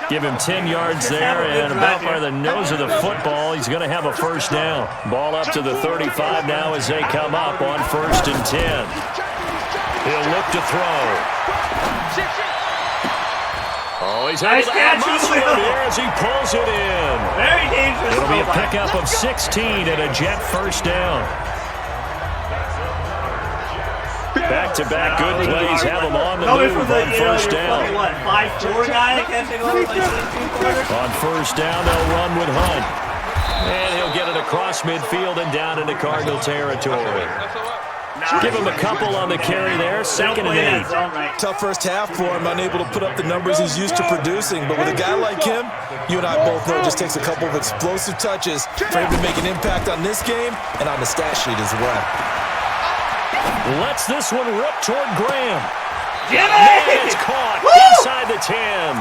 Give him 10 yards there, and about by the nose of the football, he's going to have a first down. Ball up to the 35 now as they come up on 1st and 10. He'll look to throw. Oh, he's able to add muscle here as he pulls it in. Very dangerous. It'll be a pickup of 16 and a Jet first down. Back-to-back good plays have him on the move on first down. What, 5'4" guy catching over like 2 On first down, they'll run with Hunt. And he'll get it across midfield and down into Cardinal territory. Give him a couple on the carry there, 2nd and 8. Tough first half for him, unable to put up the numbers he's used to producing. But with a guy like him, you and I both know it just takes a couple of explosive touches for him to make an impact on this game and on the stat sheet as well. Lets this one rip toward Graham. Jimmy! And it's caught inside the 10.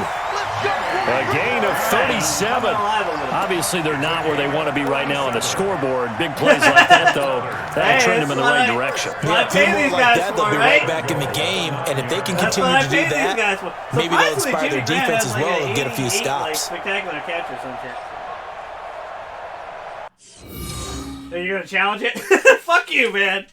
A gain of 37. Obviously, they're not where they want to be right now on the scoreboard. Big plays like that, though, that'll turn them in the right direction. Yeah, play more like that, they'll be right back in the game. And if they can continue to do that, maybe they'll inspire their defense as well and get a few stops. Spectacular catch or some shit. Are you going to challenge it? Fuck you, man.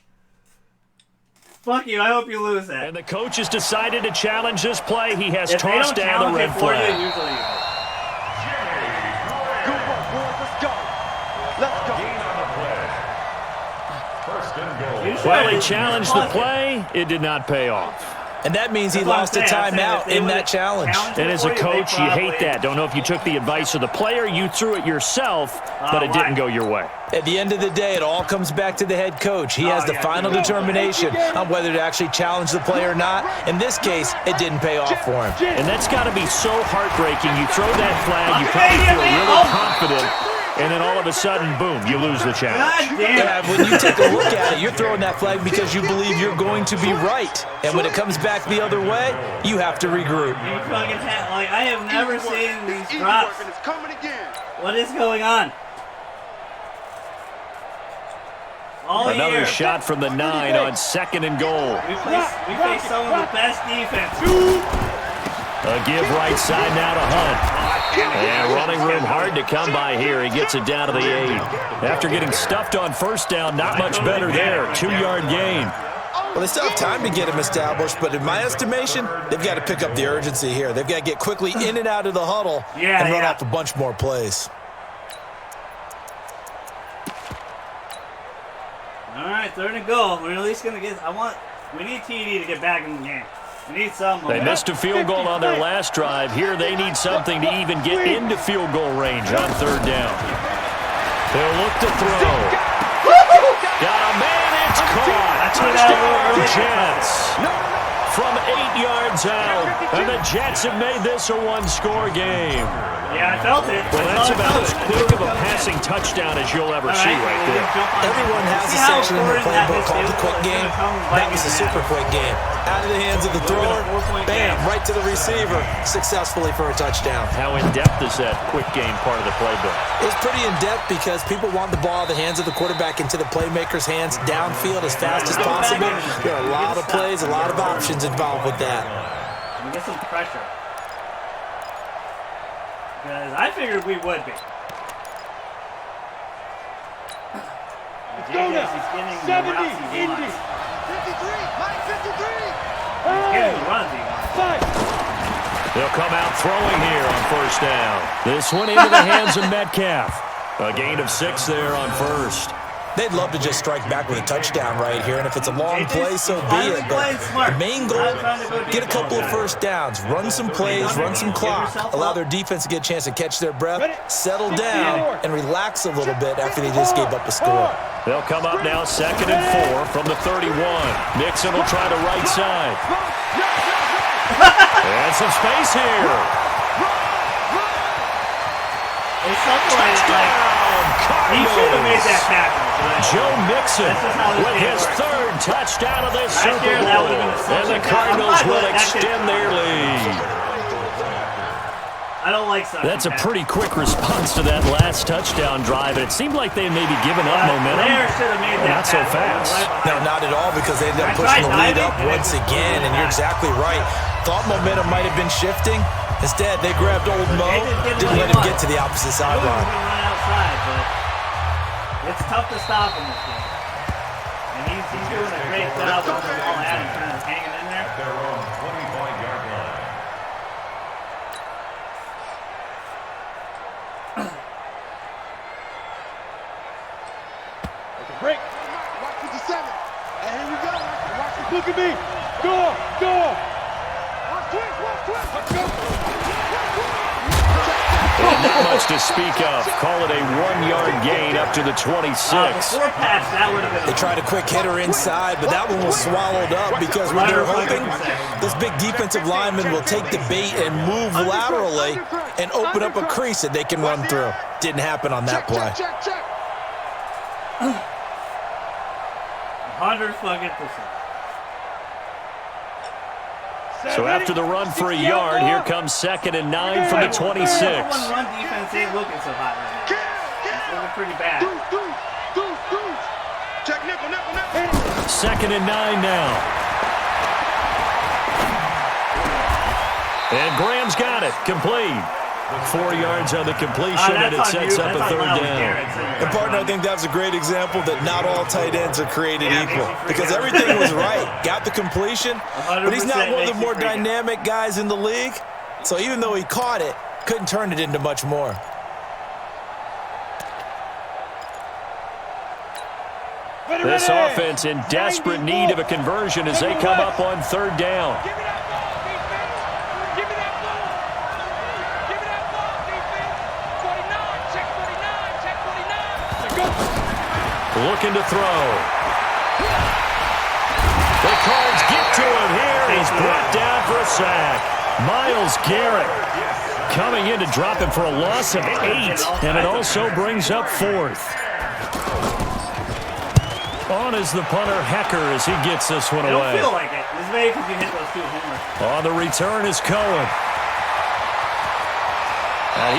Fuck you, I hope you lose that. And the coach has decided to challenge this play. He has tossed down the red flag. Good work, boys. Let's go. Let's go. Well, he challenged the play. It did not pay off. And that means he lost a timeout in that challenge. And as a coach, you hate that. Don't know if you took the advice of the player, you threw it yourself, but it didn't go your way. At the end of the day, it all comes back to the head coach. He has the final determination on whether to actually challenge the play or not. In this case, it didn't pay off for him. And that's got to be so heartbreaking. You throw that flag, you probably feel really confident, and then all of a sudden, boom, you lose the challenge. Yeah, when you take a look at it, you're throwing that flag because you believe you're going to be right. And when it comes back the other way, you have to regroup. You fucking like, I have never seen these drops. What is going on? Another shot from the 9 on 2nd and goal. We face some of the best defense. A give right side now to Hunt. And running room hard to come by here. He gets it down to the 8. After getting stuffed on first down, not much better there. 2-yard gain. Well, they still have time to get him established, but in my estimation, they've got to pick up the urgency here. They've got to get quickly in and out of the huddle and run off a bunch more plays. All right, 3rd and goal. We're at least going to get... We need TD to get back in the game. We need some. They missed a field goal on their last drive. Here they need something to even get into field goal range on 3rd down. They'll look to throw. Got a man, it's caught. Touchdown, Jets. From 8 yards out. And the Jets have made this a one-score game. Yeah, I felt it. Well, that's about as quick of a passing touchdown as you'll ever see right there. Everyone has a section in their playbook called the quick game. That was a super quick game. Out of the hands of the thrower, bam, right to the receiver, successfully for a touchdown. How in-depth is that quick game part of the playbook? It's pretty in-depth because people want the ball out of the hands of the quarterback into the playmaker's hands downfield as fast as possible. There are a lot of plays, a lot of options involved with that. We get some pressure. Because I figured we would be. Let's go now. 70, Indy. 53, Mike, 53. He's getting the runs he wants. They'll come out throwing here on first down. This one into the hands of Metcalf. A gain of 6 there on first. They'd love to just strike back with a touchdown right here, and if it's a long play, so be it. But the main goal, get a couple of first downs, run some plays, run some clock, allow their defense to get a chance to catch their breath, settle down, and relax a little bit after they just gave up a score. They'll come up now 2nd and 4 from the 31. Nixon will try to right side. And some space here. He should have made that tackle. Joe Mixon with his 3rd touchdown of this Super Bowl. And the Cardinals will extend their lead. I don't like such. That's a pretty quick response to that last touchdown drive. And it seemed like they maybe given up momentum. Not so fast. No, not at all, because they ended up pushing the lead up once again. And you're exactly right. Thought momentum might have been shifting. Instead, they grabbed old Mo, didn't let him get to the opposite sideline. It's tough to stop in this game. And he's doing a great job with the ball at him, kind of hanging in there. Their own 25-yard line. Break. Watch 57. And here we go. Watch it. Look at me. Go. Watch twist. Let's go. Not much to speak of. Call it a 1-yard gain up to the 26. Before pass, that would have been. They tried a quick hitter inside, but that one was swallowed up because when they're hoping this big defensive lineman will take the bait and move laterally and open up a crease that they can run through. Didn't happen on that play. Check. 100%. So after the run for a yard, here comes 2nd and 9 from the 26. Run defense ain't looking so hot right now. It's looking pretty bad. Check nickel. 2nd and 9 now. And Graham's got it. Complete. 4 yards on the completion, and it sets up a 3rd down. And, partner, I think that's a great example that not all tight ends are created equal, because everything was right. Got the completion, but he's not one of the more dynamic guys in the league. So even though he caught it, couldn't turn it into much more. This offense in desperate need of a conversion as they come up on 3rd down. Looking to throw. The Cards get to him here. He's brought down for a sack. Myles Garrett coming in to drop him for a loss of 8, and it also brings up 4th. On is the punter, Hecker, as he gets this one away. I don't feel like it. This may because you hit those 2 homers. On the return is Cohen.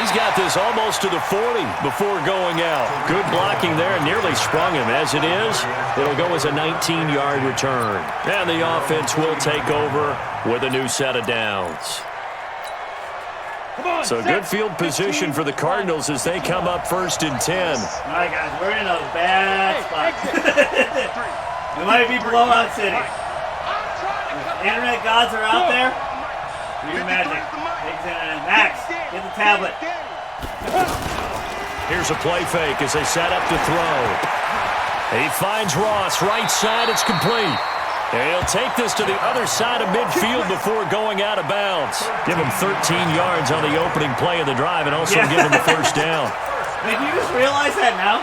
He's got this almost to the 40 before going out. Good blocking there, nearly sprung him. As it is, it'll go as a 19-yard return. And the offense will take over with a new set of downs. So good field position for the Cardinals as they come up 1st and 10. All right, guys, we're in a bad spot. We might be blowout city. If the internet gods are out there, do your magic. Max, get the tablet. Here's a play fake as they set up to throw. He finds Ross, right side, it's complete. And he'll take this to the other side of midfield before going out of bounds. Give him 13 yards on the opening play of the drive and also give him the 1st down. Did you just realize that now?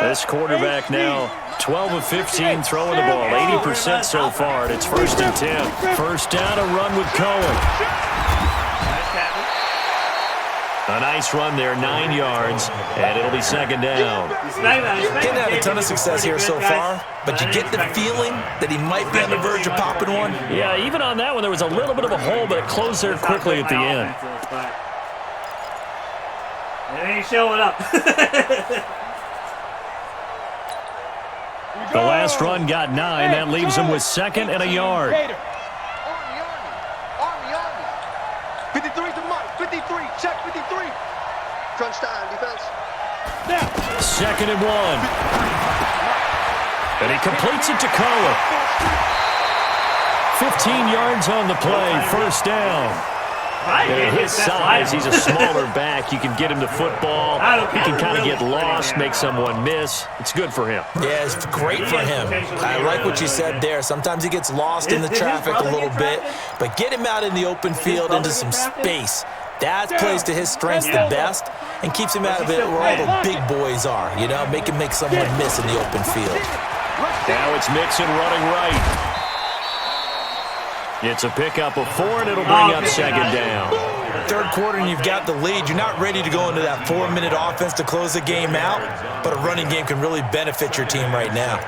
This quarterback now 12 of 15 throwing the ball, 80% so far, and it's 1st and 10. 1st down, a run with Cohen. A nice run there, 9 yards, and it'll be 2nd down. Didn't have a ton of success here so far, but you get the feeling that he might be on the verge of popping one. Yeah, even on that one, there was a little bit of a hole, but it closed there quickly at the end. It ain't showing up. The last run got 9. That leaves him with 2nd and a yard. Army. 53 to Mike. 53. Check 53. Crunch time, defense. 2nd and 1. And he completes it to Cohen. 15 yards on the play. 1st down. At his size, he's a smaller back. You can get him to football. He can kind of get lost, make someone miss. It's good for him. Yeah, it's great for him. I like what you said there. Sometimes he gets lost in the traffic a little bit, but get him out in the open field into some space. That plays to his strengths the best and keeps him out of it where all the big boys are, you know, make him make someone miss in the open field. Now it's Mixon running right. It's a pickup of 4, and it'll bring up second down. Third quarter, and you've got the lead. You're not ready to go into that 4-minute offense to close the game out, but a running game can really benefit your team right now.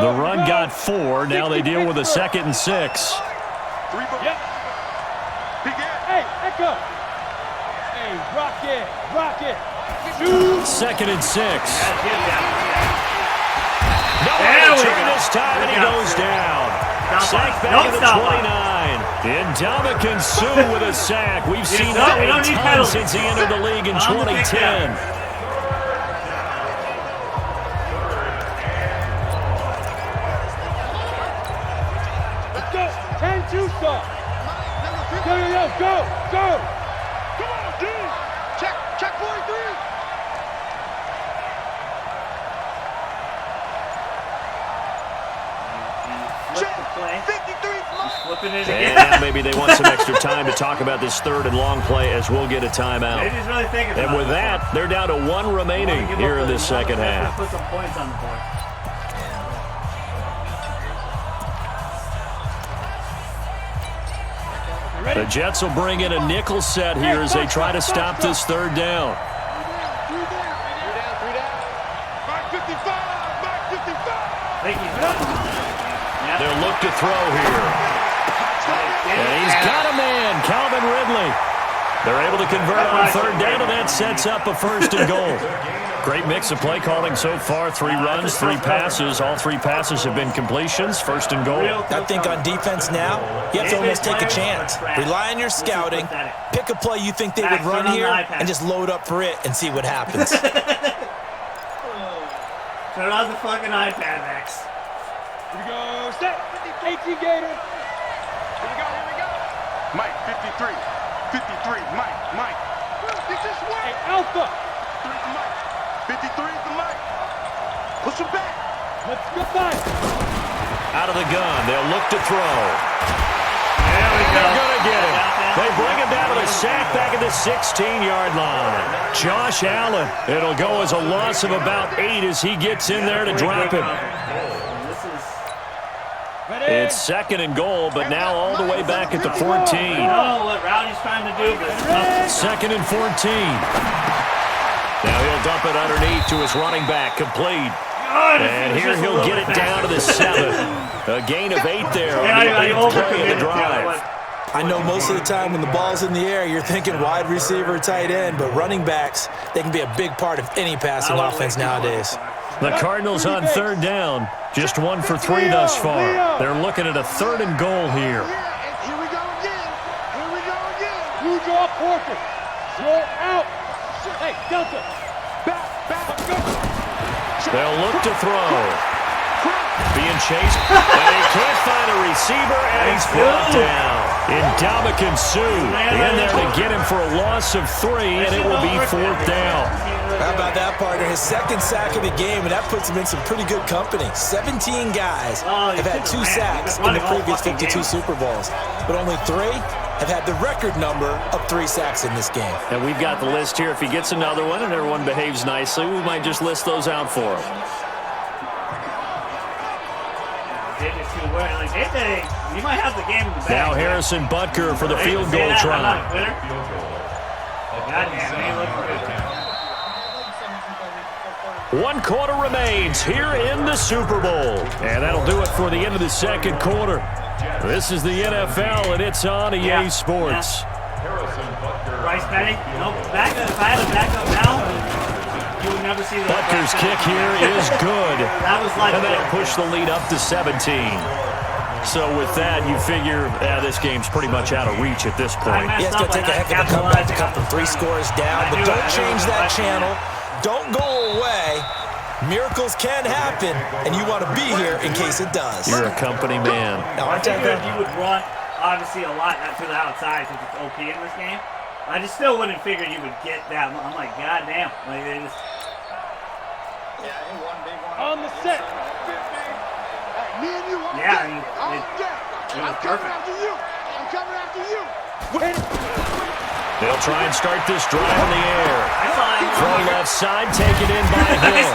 The run got 4. Now they deal with a 2nd and 6. Hey, echo. Hey, rock it. 2nd and 6. No return this time, and he goes down. Sack back to the 29. Ndamukong Suh with a sack. We've seen that a ton since he entered the league in 2010. Let's go. 10-2 stop. Go. Come on, dude. Check 43. And now maybe they want some extra time to talk about this 3rd and long play as we'll get a timeout. And with that, they're down to 1 remaining here in this second half. Put some points on the board. The Jets will bring in a nickel set here as they try to stop this 3rd down. They'll look to throw here. And he's got a man, Calvin Ridley. They're able to convert on 3rd down, and that sets up a 1st and goal. Great mix of play calling so far. 3 runs, 3 passes. All 3 passes have been completions. 1st and goal. I think on defense now, you have to almost take a chance. Rely on your scouting. Pick a play you think they would run here and just load up for it and see what happens. Turn on the fucking iPad, Max. Here we go. Set. 18 Gator. Here we go. Mike, 53. Mike. This is what? Hey, Alpha. 53 is the Mike. Push him back. Let's go back. Out of the gun. They'll look to throw. There we go. They're going to get it. They bring him down to the sack back at the 16-yard line. Josh Allen. It'll go as a loss of about 8 as he gets in there to drop him. It's 2nd and goal, but now all the way back at the 14. I know what Rowdy's trying to do, but it's tough. 2nd and 14. Now he'll dump it underneath to his running back, complete. And here he'll get it down to the 7. A gain of 8 there on the 8th play of the drive. I know most of the time when the ball's in the air, you're thinking wide receiver, tight end, but running backs, they can be a big part of any passing offense nowadays. The Cardinals on 3rd down, just 1 for 3 thus far. They're looking at a 3rd and goal here. Here we go again. Blue draw Porter. Roll out. Hey, Delta. Back. They'll look to throw. Being chased, and he can't find a receiver, and he's brought down. Ndamukong Suh in there to get him for a loss of 3, and it will be 4th down. How about that, partner? His 2nd sack of the game, and that puts him in some pretty good company. 17 guys have had 2 sacks in the previous 52 Super Bowls, but only 3 have had the record number of 3 sacks in this game. And we've got the list here. If he gets another one and everyone behaves nicely, we might just list those out for him. You might have the game in the bag. Now Harrison Butker for the field goal try. One quarter remains here in the Super Bowl. And that'll do it for the end of the 2nd quarter. This is the NFL, and it's on EA Sports. Bryce Petty, nope. Back up. If I had a backup now, you would never see the Butker's kick here is good. That was like and that'll push the lead up to 17. So with that, you figure this game's pretty much out of reach at this point. Yeah, it's going to take a heck of a comeback to come from 3 scores down, but don't change that channel. Don't go away. miracles can happen, and you want to be here in case it does. You're a company man. I figured you would run, obviously, a lot to the outside since it's OP in this game. I just still wouldn't figure you would get that. I'm like, God damn. Like, they just... On the set. Me and you, yeah, it was perfect. I'm coming after you. They'll try and start this drive in the air. Throw left side, taken in by Hill.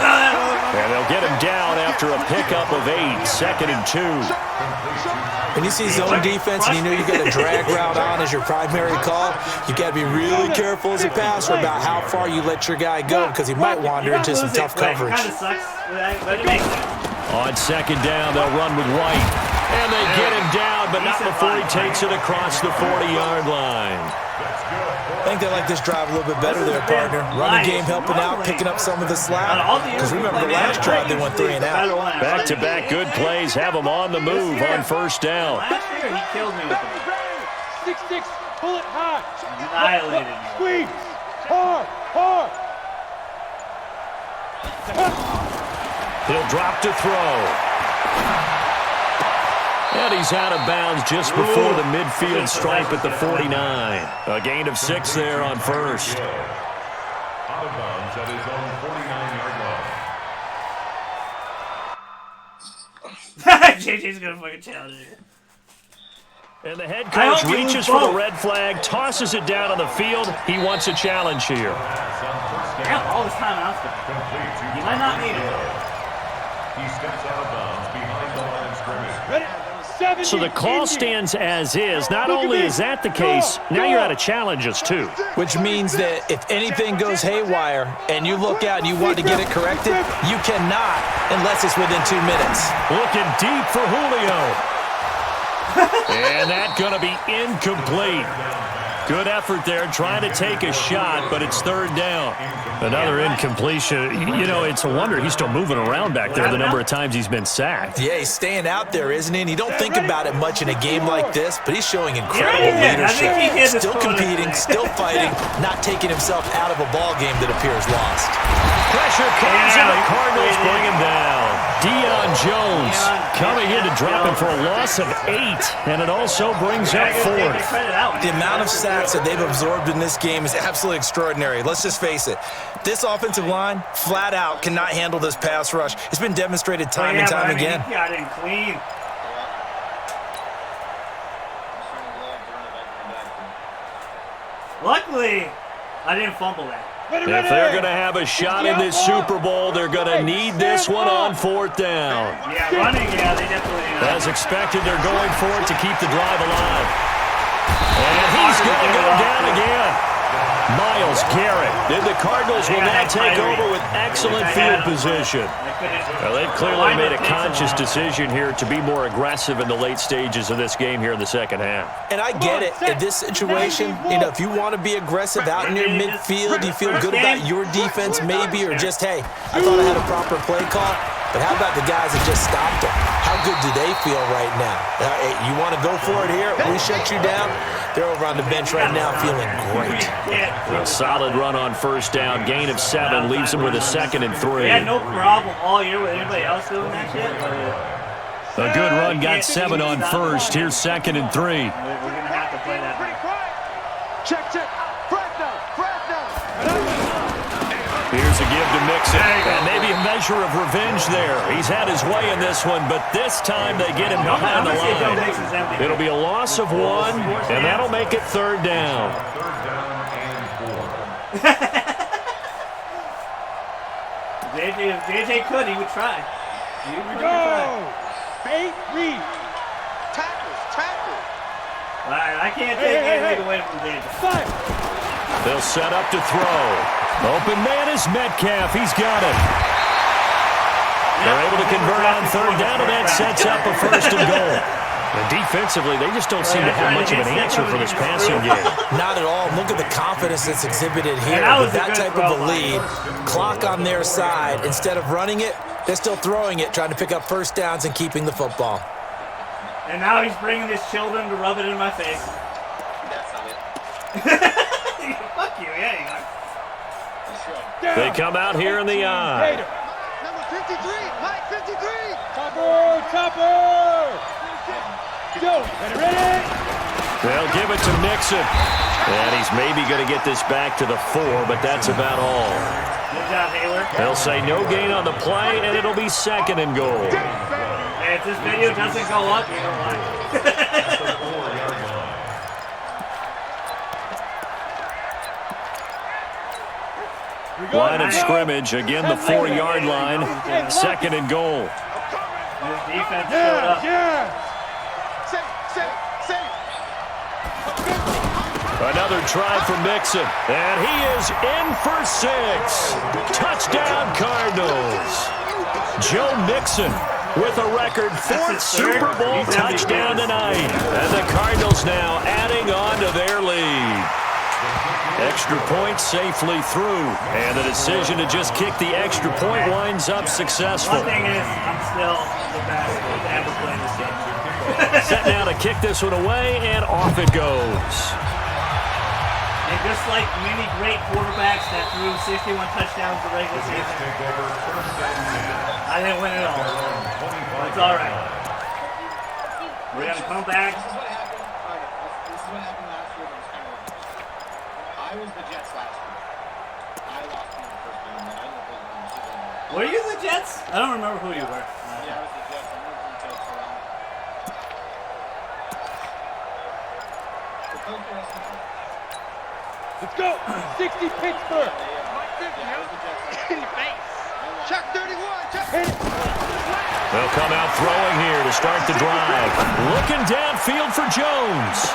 And they'll get him down after a pickup of 8, 2nd and 2. When you see zone defense and you know you got a drag route on as your primary call, you got to be really careful as a passer about how far you let your guy go because he might wander into some tough coverage. It kind of sucks, but it makes sense. On 2nd down, they'll run with White. And they get him down, but not before he takes it across the 40-yard line. I think they like this drive a little bit better there, partner. Running game helping out, picking up some of the slack. Because remember the last drive, they went 3 and out. Back-to-back good plays have them on the move on 1st down. Last year, he killed me with them. 6-6, pull it high. Annihilated me. Squeeze. Hard. He'll drop to throw. And he's out of bounds just before the midfield stripe at the 49. A gain of 6 there on 1st. Out of bounds at his own 49-yard line. JJ's gonna fucking challenge it. And the head coach reaches for the red flag, tosses it down on the field. He wants a challenge here. Yeah, all this time out there. You might not need it. He steps out of bounds behind the line of scrimmage. Ready? So the call stands as is. Not only is that the case, now you're out of challenges too. Which means that if anything goes haywire and you look out and you want to get it corrected, you cannot unless it's within 2 minutes. Looking deep for Julio. And that's going to be incomplete. Good effort there, trying to take a shot, but it's 3rd down. Another incompletion. You know, it's a wonder he's still moving around back there the number of times he's been sacked. Yeah, he's staying out there, isn't he? And you don't think about it much in a game like this, but he's showing incredible leadership. Still competing, still fighting, not taking himself out of a ball game that appears lost. Pressure comes and the Cardinals bring him down. Deion Jones coming in to drop him for a loss of 8, and it also brings up 4th. The amount of sacks that they've absorbed in this game is absolutely extraordinary. Let's just face it. This offensive line, flat out, cannot handle this pass rush. It's been demonstrated time and time again. He got in clean. Luckily, I didn't fumble that. If they're going to have a shot in this Super Bowl, they're going to need this one on 4th down. Yeah, running, yeah, they definitely As expected, they're going for it to keep the drive alive. And he's going to go down again. Myles Garrett. And the Cardinals will now take over with excellent field position. Well, they've clearly made a conscious decision here to be more aggressive in the late stages of this game here in the 2nd half. And I get it. In this situation, you know, if you want to be aggressive out in your midfield, you feel good about your defense maybe, or just, hey, I thought I had a proper play call. But how about the guys that just stopped them? How good do they feel right now? You want to go for it here? We shut you down. They're over on the bench right now feeling great. A solid run on 1st down. Gain of 7 leaves them with a 2nd and 3. We had no problem all year with anybody else doing that shit. A good run got 7 on 1st. Here's 2nd and 3. We're going to have to play that. Check. Here's a give to Mixon, and maybe a measure of revenge there. He's had his way in this one, but this time they get him behind the line. It'll be a loss of 1, and that'll make it 3rd down. If JJ could, he would try. Here we go. Bait, read. Tackle. All right, I can't take anything away from JJ. They'll set up to throw. Open man is Metcalf. He's got it. They're able to convert on 3rd down, and that sets up a 1st and goal. And defensively, they just don't seem to have much of an answer for this passing game. Not at all. Look at the confidence that's exhibited here. With that type of a lead, clock on their side, instead of running it, they're still throwing it, trying to pick up 1st downs and keeping the football. And now he's bringing his children to rub it in my face. That's not it. Fuck you, yeah, you are. They come out here in the eye. Chopper! Go! Ready? They'll give it to Mixon. And he's maybe going to get this back to the 4, but that's about all. Good job, Hayward. They'll say no gain on the play, and it'll be 2nd and goal. Hey, if this video doesn't go up, you know why. Line of scrimmage, again the 4-yard line, 2nd and goal. This defense showed up. Another try for Mixon, and he is in for 6. Touchdown Cardinals. Joe Mixon with a record 4th Super Bowl touchdown tonight. And the Cardinals now adding on to their lead. Extra point safely through, and the decision to just kick the extra point winds up successful. One thing is, I'm still the best to ever play this game. Set now to kick this one away, and off it goes. And just like many great quarterbacks that threw 61 touchdowns the regular season, I didn't win it all. But it's all right. We're going to come back. This is what happened last year. I was the Jets last year. I lost in the first game, and I didn't play the Super Bowl. Were you the Jets? I don't remember who you were. Yeah, I was the Jets. I moved from Jets around. Let's go! 60 Pittsburgh! In the face. Check 31. Check. They'll come out throwing here to start the drive. Looking downfield for Jones.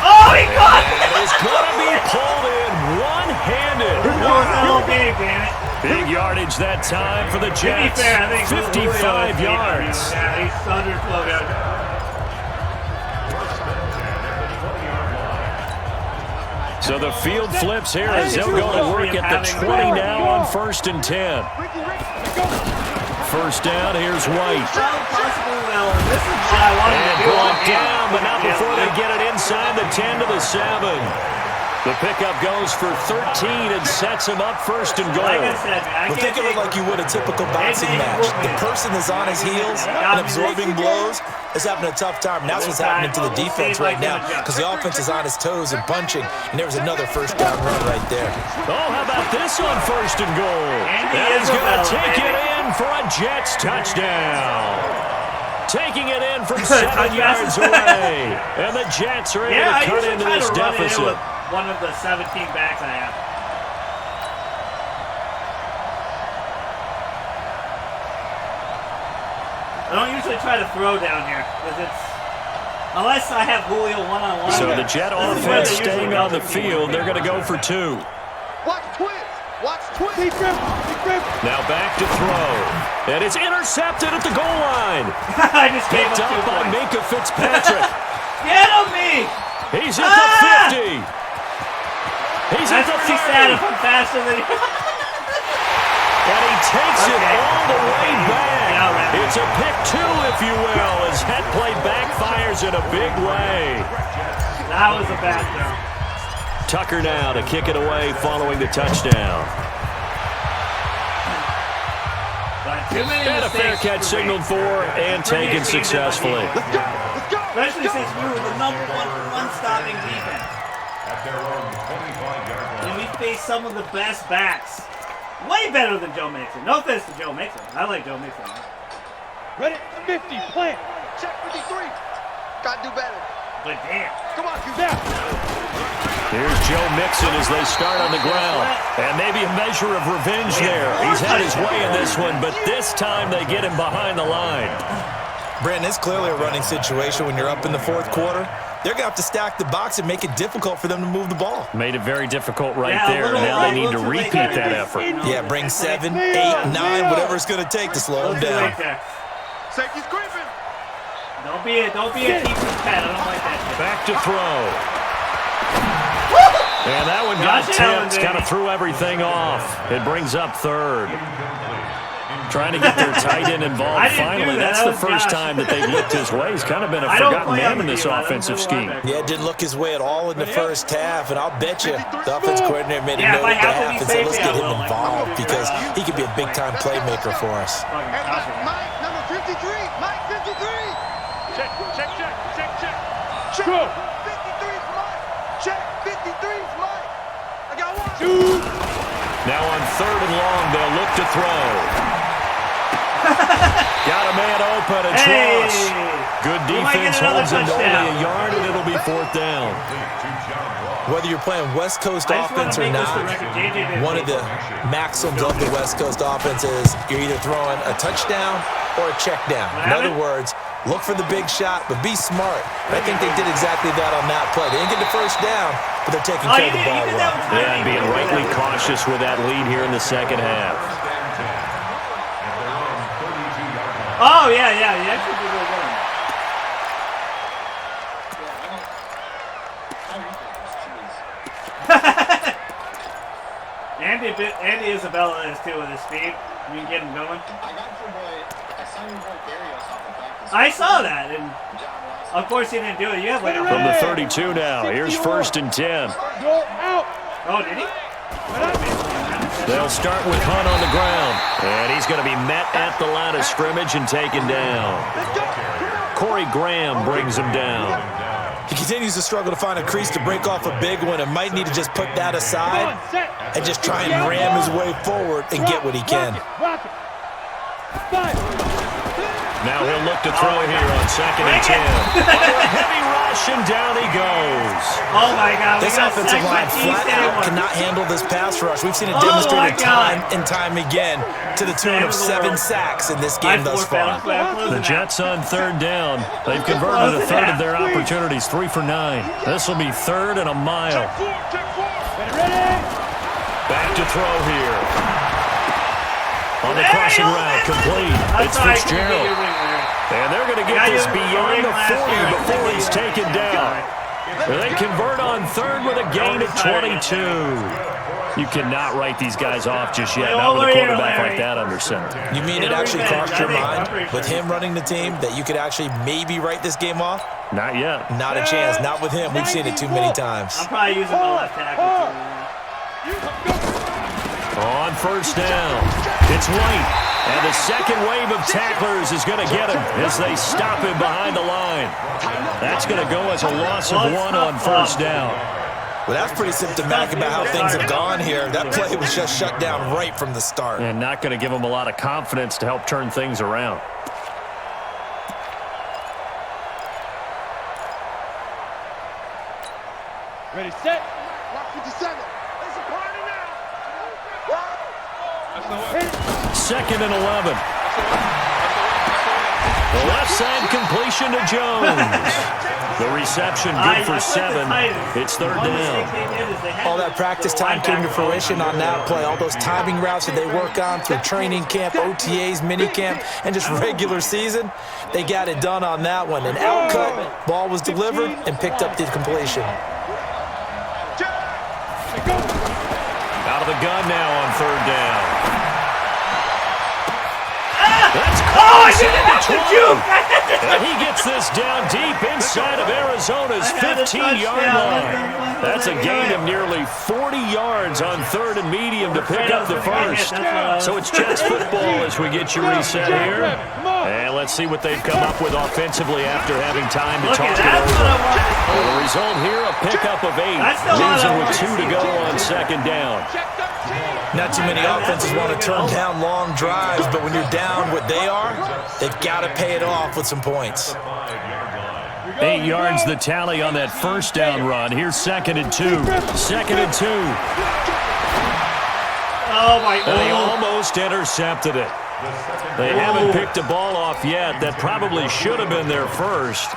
Oh, he caught it! And is going to be pulled in one-handed. That was the whole game, damn it. Big yardage that time for the To be Jets. fair, I think 55 yards. Yeah, he's under 12 yards. So the field flips here as they'll go to work at the 20 now on 1st and 10. First down, here's White. Possibly well. This is what I wanted to And do. brought down, but not before they get it inside the 10 to the 7. The pickup goes for 13 and sets him up 1st and goal. Like I said, man, Well, think of it like you would a typical boxing match. The person is on his heels and absorbing blows is having a tough time. And that's what's happening to the defense right now because the offense is on his toes and punching. And there was another first down run right there. Oh, how about this on 1st and goal? And he's going to take it in for a Jets touchdown. Taking it in from 7 yards away. And the Jets are able to cut into this deficit. One of the 17 backs I have. I don't usually try to throw down here because it's unless I have Julio one-on-one. So the Jet offense staying on the field. They're going to go for 2. Watch twins. Watch twins. Now back to throw. And it's intercepted at the goal line. I just gave Picked up by Minka Fitzpatrick. Get him, me! He's at the 50. He's at the 30. Sad if I'm faster than you. And he takes it all the way back. Yeah, it's a pick 2, if you will, as head play backfires in a big way. That was a bad throw. Tucker now to kick it away following the touchdown. And a fair catch signaled for and taken successfully. Let's go. Let's go. Especially since we were the #1 run-stopping defense. At their own 25-yard line. And we faced some of the best backs. Way better than Joe Mixon. No offense to Joe Mixon. I like Joe Mixon. Ready? 50. Plant. Check 53. Gotta do better. But damn. Come on, Snap. Here's Joe Mixon as they start on the ground. And maybe a measure of revenge there. He's had his way in this one, but this time they get him behind the line. Brandon, it's clearly a running situation when you're up in the 4th quarter. They're going to have to stack the box and make it difficult for them to move the ball. Made it very difficult there. Now they need to repeat that effort. Yeah, bring 7, 8, 9, whatever it's going to take to slow them down. Safety's creeping. Don't be a keeper's pet. I don't like that shit. Back to throw. And that one got tipped. Kind of threw everything off. It brings up 3rd. Trying to get their tight end involved finally. That's the first time that they've looked his way. He's kind of been a forgotten man in this offensive scheme. Yeah, it didn't look his way at all in the first half, and I'll bet you the offensive coordinator made a note at the half and said, let's get him involved because he could be a big-time playmaker for us. Mike, number 53. Mike, 53. Check. Check. 53's Mike. Check. 53's Mike. I got one. 2. Now on 3rd and long, they'll look to throw. Got a man open, and Strauss. Good defense holds him to only a yard, and it'll be 4th down. Whether you're playing West Coast offense or not, one of the maxims of the West Coast offense is you're either throwing a touchdown or a check down. In other words, look for the big shot, but be smart. I think they did exactly that on that play. They didn't get the first down, but they're taking care of the ball well. Yeah, and being rightly cautious with that lead here in the second half. Oh, yeah. You actually did really good on that. Andy Isabella is too with his speed. You can get him going. I saw your boy Darius off the practice. I saw that, and of course he didn't do it. You have like a From the 32 now, here's 1st and 10. Go out. Oh, did he? They'll start with Hunt on the ground, and he's going to be met at the line of scrimmage and taken down. Corey Graham brings him down. He continues to struggle to find a crease to break off a big one and might need to just put that aside and just try and ram his way forward and get what he can. Now he'll look to throw here on 2nd and 10. Heavy rush, and down he goes. Oh, my God. This offensive line flat out cannot handle this pass rush. We've seen it demonstrated time and time again to the tune of 7 sacks in this game thus far. The Jets on 3rd down. They've converted a third of their opportunities, 3 for 9. This will be 3rd and a mile. Back to throw here. On the crossing route, complete. It's Fitzgerald. And they're going to get this beyond the 40 before he's taken down. They convert on 3rd with a gain of 22. You cannot write these guys off just yet, not with a quarterback like that under center. You mean it actually crossed your mind with him running the team that you could actually maybe write this game off? Not yet. Not a chance. Not with him. We've seen it too many times. I'm probably using the left tackle. On 1st down, it's White, and the second wave of tacklers is going to get him as they stop him behind the line. That's going to go as a loss of 1 on 1st down. Well, that's pretty symptomatic about how things have gone here. That play was just shut down right from the start. And not going to give him a lot of confidence to help turn things around. Ready, set. Lock 57. It's a party now. 2nd and 11. The left side completion to Jones. The reception good for 7. It's 3rd down. All that practice time came to fruition on that play. All those timing routes that they work on through training camp, OTAs, minicamp, and just regular season, they got it done on that one. An outcut, ball was delivered, and picked up the completion. Out of the gun now on 3rd down. That's close. And he gets this down deep inside of Arizona's 15-yard line. That's a gain of nearly 40 yards on 3rd and medium to pick up the first. So it's Jets football as we get you reset here. And let's see what they've come up with offensively after having time to talk it over. Well, the result here, a pickup of 8. Losing with 2 to go on 2nd down. Not too many offenses want to turn down long drives, but when you're down what they are, they've got to pay it off with some points. 8 yards the tally on that 1st down run. Here's 2nd and 2. 2nd and 2. Oh, my God. They almost intercepted it. They haven't picked a ball off yet. That probably should have been their first.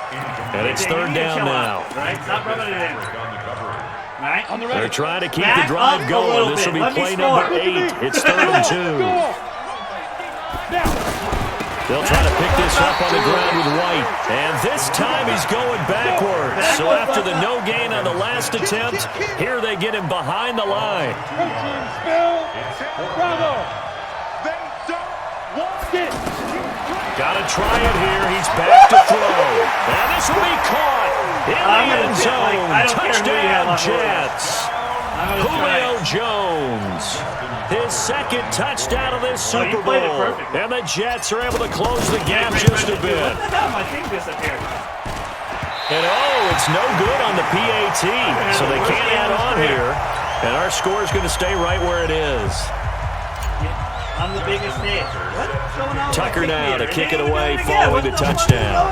And it's 3rd down now. Stop rubbing it in. Right. They're trying to keep the drive going. This will be play number 8. It's 3rd and 2. They'll try to pick this up on the ground with White. And this time he's going backwards. So after the no gain on the last attempt, here they get him behind the line. Gotta try it here. He's back to throw. And this will be caught in the end zone. Touchdown, Jets. Julio Jones. His second touchdown of this Super Bowl. And the Jets are able to close the gap just a bit. What the hell? My thing disappeared. And it's no good on the PAT. So they can't add on here. And our score is going to stay right where it is. On the biggest stage. What's going on? Tucker now to kick it away following the touchdown.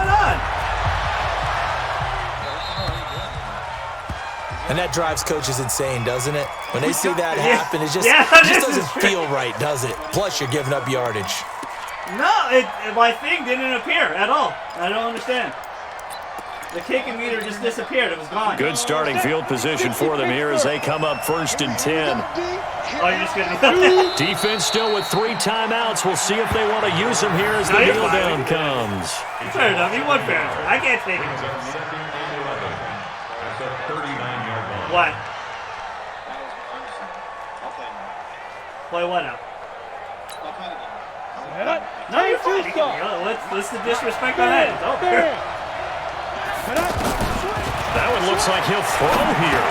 And that drives coaches insane, doesn't it? When they see that happen, it just doesn't feel right, does it? Plus, you're giving up yardage. No, my thing didn't appear at all. I don't understand. The kicking meter just disappeared. It was gone. Good starting field position for them here as they come up 1st and 10. Oh, you're just going to Defense still with 3 timeouts. We'll see if they want to use them here as the kneel down comes. Fair enough. He won fair. I can't take it. What? Play what now? No, you're fine. What's the disrespect on that? Oh, that one looks like he'll throw here.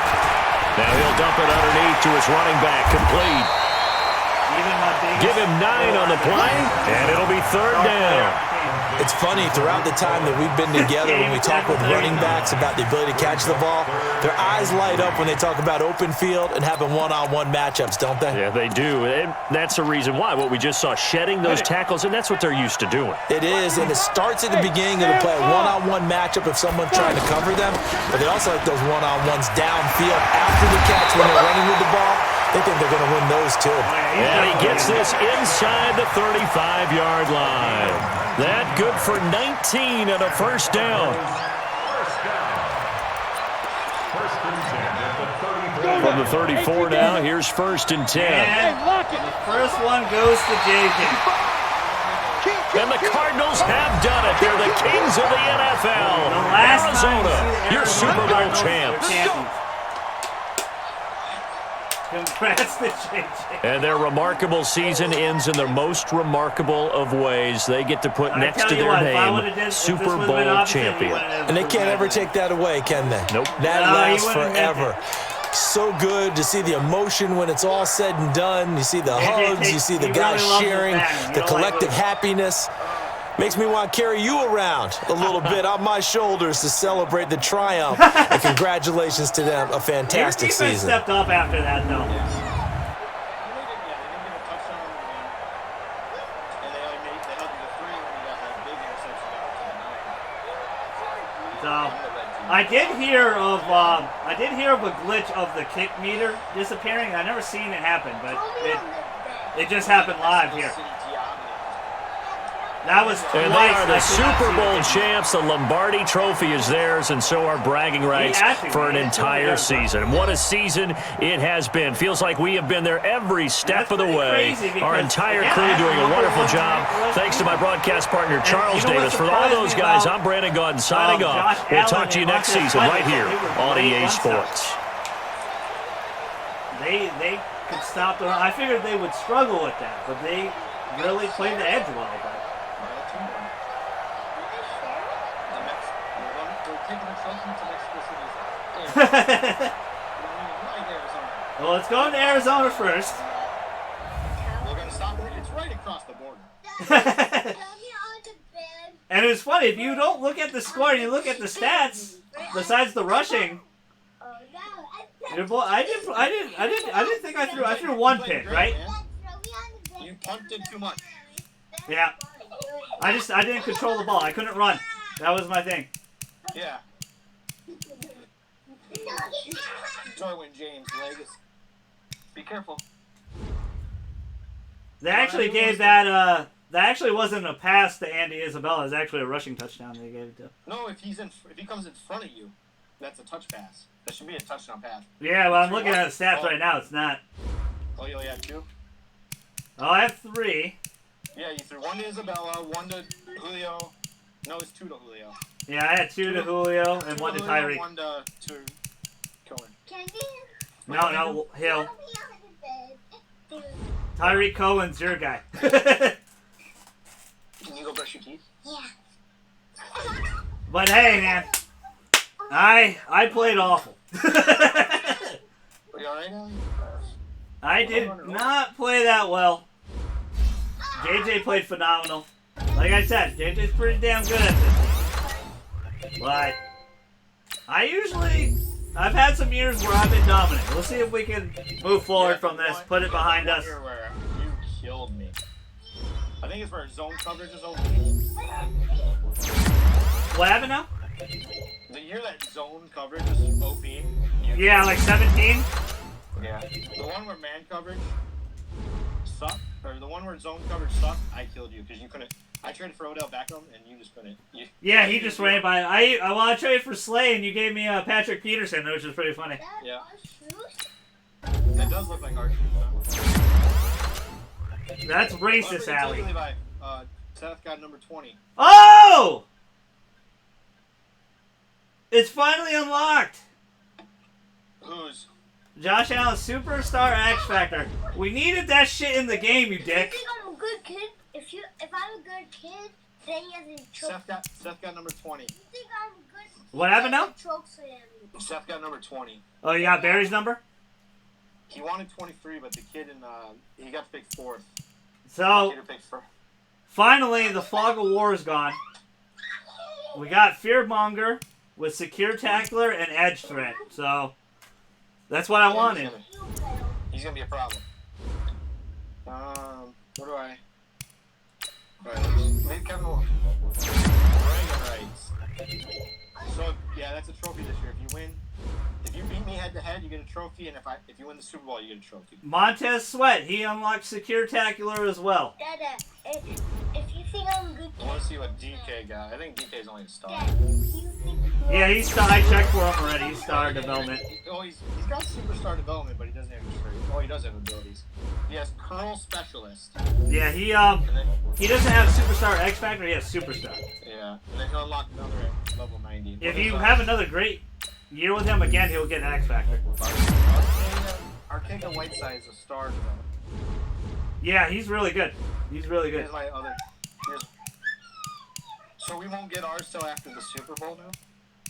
Now he'll dump it underneath to his running back, complete. Give him 9 on the play, and it'll be 3rd down. It's funny, throughout the time that we've been together, when we talk with running backs about the ability to catch the ball, their eyes light up when they talk about open field and having one-on-one matchups, don't they? Yeah, they do. And that's the reason why. What we just saw, shedding those tackles, and that's what they're used to doing. It is, and it starts at the beginning of the play, a one-on-one matchup if someone's trying to cover them, but they also like those one-on-ones downfield after the catch when they're running with the ball. They think they're going to win those, too. And he gets this inside the 35-yard line. That good for 19 and a 1st down. From the 34 now, here's 1st and 10. And the first one goes to JJ. And the Cardinals have done it. They're the kings of the NFL. Arizona, your Super Bowl champs. Congrats to JJ. And their remarkable season ends in the most remarkable of ways. They get to put next to their name, Super Bowl champion. And they can't ever take that away, can they? Nope. That lasts forever. So good to see the emotion when it's all said and done. You see the hugs, you see the guys cheering, the collective happiness. Makes me want to carry you around a little bit on my shoulders to celebrate the triumph. And congratulations to them. A fantastic season. Stepped up after that, though. So, I did hear of a glitch of the kick meter disappearing. I've never seen it happen, but it just happened live here. That was twice. And they are the Super Bowl champs. The Lombardi Trophy is theirs, and so are bragging rights for an entire season. And what a season it has been. Feels like we have been there every step of the way. Our entire crew doing a wonderful job. Thanks to my broadcast partner, Charles Davis. For all those guys, I'm Brandon Gaudin signing off. We'll talk to you next season right here on EA Sports. They could stop the run. I figured they would struggle with that, but they really played the edge well. Well, let's go to Arizona first. We're going to stop it. It's right across the border. And it's funny, if you don't look at the score and you look at the stats, besides the rushing, I didn't think I threw one pick, right? You punted too much. Yeah. I didn't control the ball. I couldn't run. That was my thing. Yeah. Darwin James, Vegas. Be careful. They actually gave that actually wasn't a pass to Andy Isabella. It's actually a rushing touchdown they gave it to. No, if he comes in front of you, that's a touch pass. That should be a touchdown pass. Yeah, well, I'm looking at the stats right now. It's not. Oh, you only have 2? Oh, I have 3. Yeah, you threw 1 to Isabella, 1 to Julio. No, it's 2 to Julio. Yeah, I had 2 to Julio and 1 to Tyreek. 1 to Cohen. No, Hill. Tyreek Cohen's your guy. trophy? Yeah. But hey, man, I played awful. Are you alright now? I did not play that well. JJ played phenomenal. Like I said, JJ's pretty damn good at this game. But I've had some years where I've been dominant. We'll see if we can move forward from this, put it behind us. Where you killed me. I think it's where zone coverage is OP. What happened now? The year that zone coverage is OP. Yeah, like 17? Yeah. The one where man coverage sucked, or the one where zone coverage sucked, I killed you because you couldn't. I traded for Odell Beckham and you just couldn't. Yeah, he just ran by. I want to trade for Slay and you gave me Patrick Peterson, which is pretty funny. Yeah. That does look like our shoes, huh? That's racist, Allie. Seth got number 20. Oh! It's finally unlocked. Whose? Josh Allen's Superstar X Factor. We needed that shit in the game, you dick. If you think I'm a good kid, if I'm a good kid, then he has a trophy. Seth got number 20. You think I'm a good kid? What happened now? Seth got number 20. Oh, you got Barry's number? He wanted 23, but the kid he got to pick 4th. So, finally, the fog of war is gone. We got Fearmonger with Secure Tackler and Edge Threat. So, that's what I wanted. He's going to be a problem. What do I... Make Kevin rights. So, yeah, that's a trophy this year. If you beat me head-to-head, you get a trophy, and if you win the Super Bowl, you get a trophy. Montez Sweat, he unlocked Secure Tackler as well. Dada, if you think I'm a good kid... I want to see what DK got. I think DK's only a star. Dad, you think Yeah, he's star. I checked for him already. He's star development. He's got superstar development, but he doesn't have his trade. Oh, he does have abilities. He has curl specialist. Yeah, he doesn't have Superstar X Factor. He has Superstar. Yeah, and then he'll unlock another at level 90. If you have another great year with him again, he'll get an X Factor. Arcega Whiteside is a star development. Yeah, he's really good. He's really good. Here's my other. So we won't get ours till after the Super Bowl now?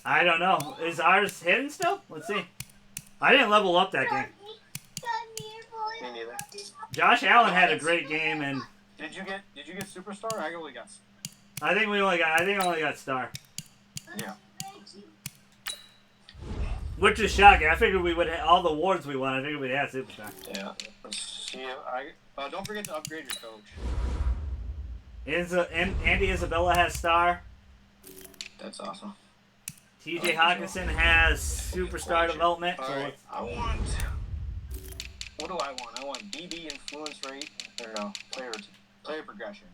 I don't know. Is ours hidden still? Let's see. I didn't level up that game. Me neither. Josh Allen had a great game, and Did you get superstar? I only got. I think I only got star. Yeah. Which is shocking. I figured we would have all the awards we won. I figured we'd have superstar. Yeah. See, don't forget to upgrade your coach. Andy Isabella has star. That's awesome. TJ Hawkinson has superstar development. All right. I want. What do I want? I want BB influence rate, or no, player progression.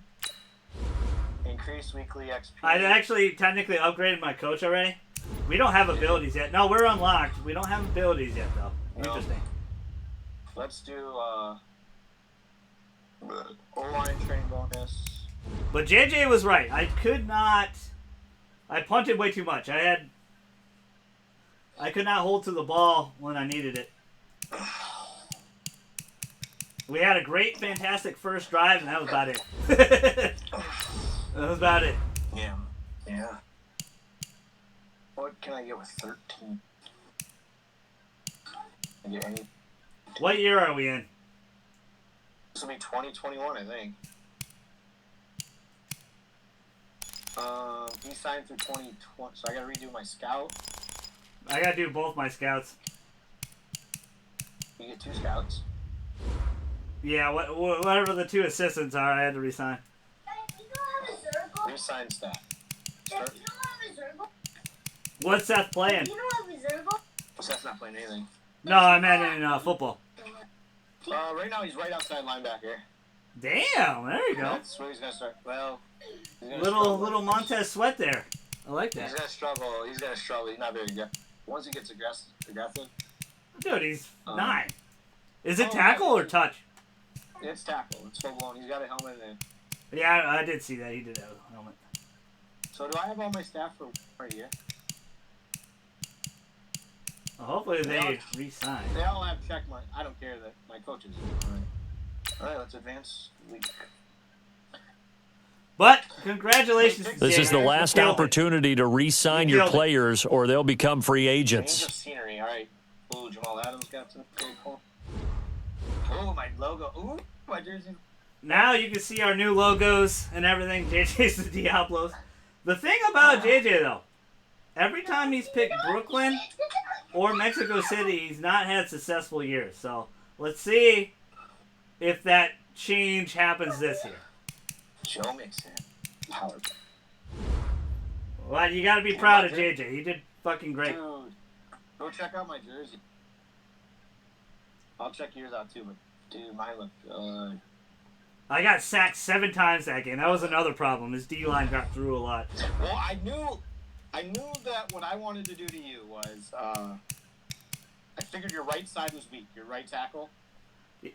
Increase weekly XP. I actually technically upgraded my coach already. We don't have abilities yet. No, we're unlocked. We don't have abilities yet, though. Interesting. Let's do O-line training bonus. But JJ was right. I could not. I punted way too much. I could not hold to the ball when I needed it. We had a great, fantastic first drive, and that was about it. That was about it. Yeah. Yeah. What can I get with 13? Can I get any? What year are we in? This will be 2021, I think. He signed through 2020, so I gotta redo my scout. I gotta do both my scouts. You get 2 scouts. Yeah, whatever the 2 assistants are, I had to resign. You don't have a Zergo? Resign staff. You don't have a Zergo? What's Seth playing? You don't have a Zergo? Seth's not playing anything. No, I meant in football. Right now he's right outside linebacker. Damn, there you go. That's where he's gonna start. Well, little Montez Sweat there. I like that. He's gonna struggle. He's not very good. Once he gets aggressive. Dude, he's 9. Is it tackle or touch? It's tackle. It's full blown. He's got a helmet in it. Yeah, I did see that. He did have a helmet. So do I have all my staff for a year? Well, hopefully they re-sign. They all have check mark. I don't care that my coaches. All right, let's advance week. But Congratulations. This is the last opportunity to re-sign your players, or they'll become free agents. Change of scenery. All right. Ooh, Jamal Adams got some pretty cool. Ooh, my logo. Ooh, my jersey. Now you can see our new logos and everything. JJ's the Diablos. The thing about JJ, though, every time he's picked Brooklyn or Mexico City, he's not had successful years. So let's see if that change happens this year. Joe Mixon. Power. Well, you got to be proud of JJ. He did fucking great. Dude, go check out my jersey. I'll check yours out too, but dude, mine look good. I got sacked 7 times that game. That was another problem. His D-line got through a lot. Well, I knew that what I wanted to do to you was, I figured your right side was weak, your right tackle.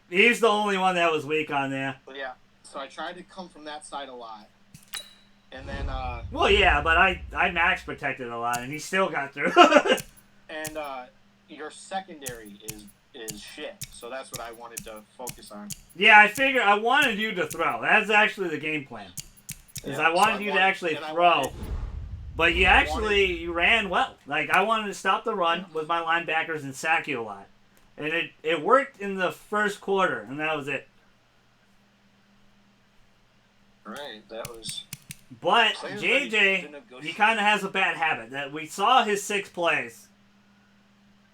He's the only one that was weak on there. But yeah, so I tried to come from that side a lot. And then, well, yeah, but I max protected a lot, and he still got through. And, your secondary is shit. So that's what I wanted to focus on. Yeah, I figured I wanted you to throw. That's actually the game plan. Because I wanted you to actually throw. But you ran well. Like, I wanted to stop the run with my linebackers and sack you a lot. And it worked in the first quarter, and that was it. Right, that was... But JJ, he kind of has a bad habit. That we saw his 6 plays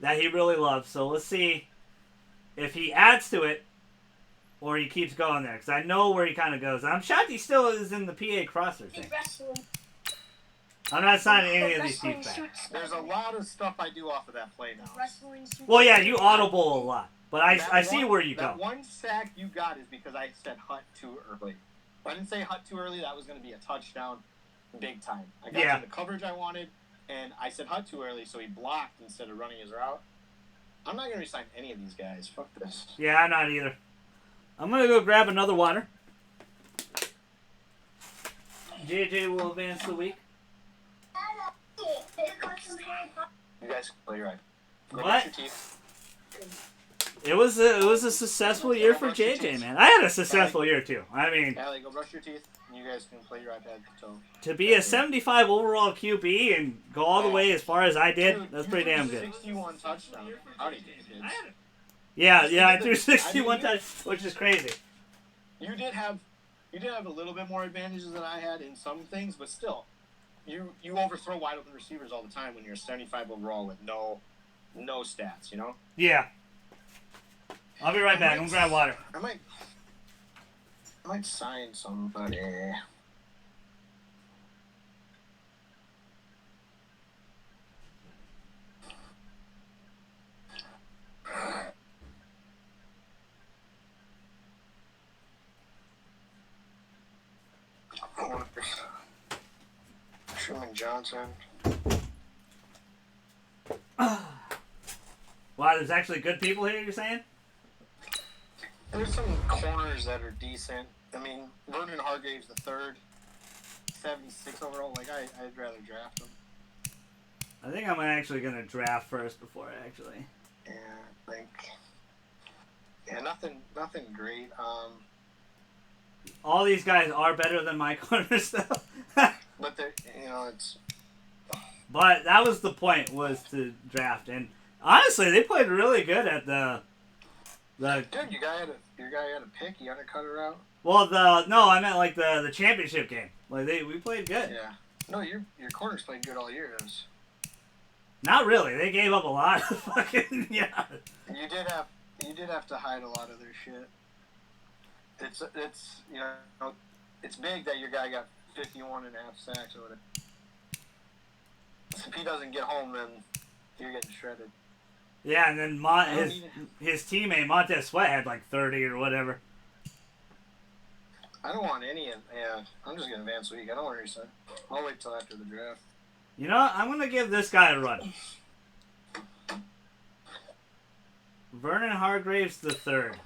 that he really loves. So let's see if he adds to it or he keeps going there. Because I know where he kind of goes. I'm shocked he still is in the PA crosser thing. I'm not signing any of these teams back. There's a lot of stuff I do off of that play now. Well, yeah, you audible a lot. But I see where you go. That one sack you got is because I said Hunt too early. If I didn't say Hunt too early, that was going to be a touchdown big time. I got the coverage I wanted, and I said Hunt too early, so he blocked instead of running his route. I'm not going to resign any of these guys. Fuck this. Yeah, I'm not either. I'm going to go grab another water. JJ will advance the week. You guys can play right. Go what? brush your teeth. It was a successful year for JJ, man. I had a successful year too. I mean, Allie, go brush your teeth, and you guys can play your iPad. To be a 75 overall QB and go all the way as far as I did, that's pretty damn good. 61 touchdown. Howdy, kids. Yeah, I threw 61 touchdowns, which is crazy. You did have a little bit more advantages than I had in some things, but still, you overthrow wide open receivers all the time when you're 75 overall with no stats, you know? Yeah. I'll be right back. I'm gonna grab water. I might sign somebody. Truman Johnson. Wow, there's actually good people here, you're saying? There's some corners that are decent. I mean, Vernon Hargrave's the third, 76 overall. Like, I'd rather draft him. I think I'm actually going to draft first before I actually. Yeah, I think. Yeah, nothing great. All these guys are better than my corners, though. But they're, it's. But that was the point, was to draft. And honestly, they played really good at the. Dude, your guy had a pick. You undercut her out. Well, I meant like the championship game. Like we played good. Yeah. No, your corners played good all year. Not really. They gave up a lot of fucking You did have to hide a lot of their shit. It's it's big that your guy got 51.5 sacks or whatever. If he doesn't get home, then you're getting shredded. Yeah, and then his teammate Montez Sweat had like 30 or whatever. I don't want any. I'm just gonna advance week. I don't want to resign. I'll wait till after the draft. You know what? I'm gonna give this guy a run. Vernon Hargraves the third.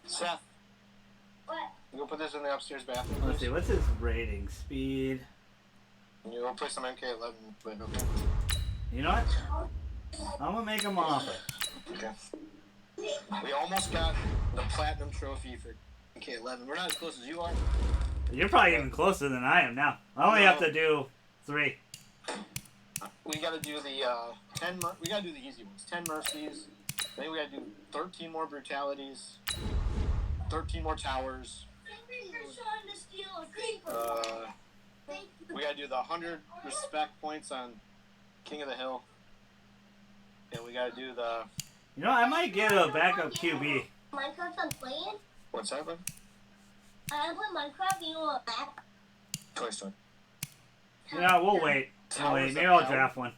Seth. What? You go put this in the upstairs bathroom. Let's see. What's his rating? Speed. You go play some MK11. Okay. You know what? I'm gonna make him an offer. Okay. We almost got the platinum trophy for K11. We're not as close as you are. You're probably even closer than I am now. I only have to do 3. We got to do the 10. We got to do the easy ones. 10 mercies. Then we got to do 13 more brutalities. 13 more towers. We got to do the 100 respect points on King of the Hill. And we got to do the... You know, I might get a backup QB. Minecraft I'm playing? What's that, bud? I play Minecraft, you know what back? Toy Story. Yeah, we'll wait. Maybe I'll draft one.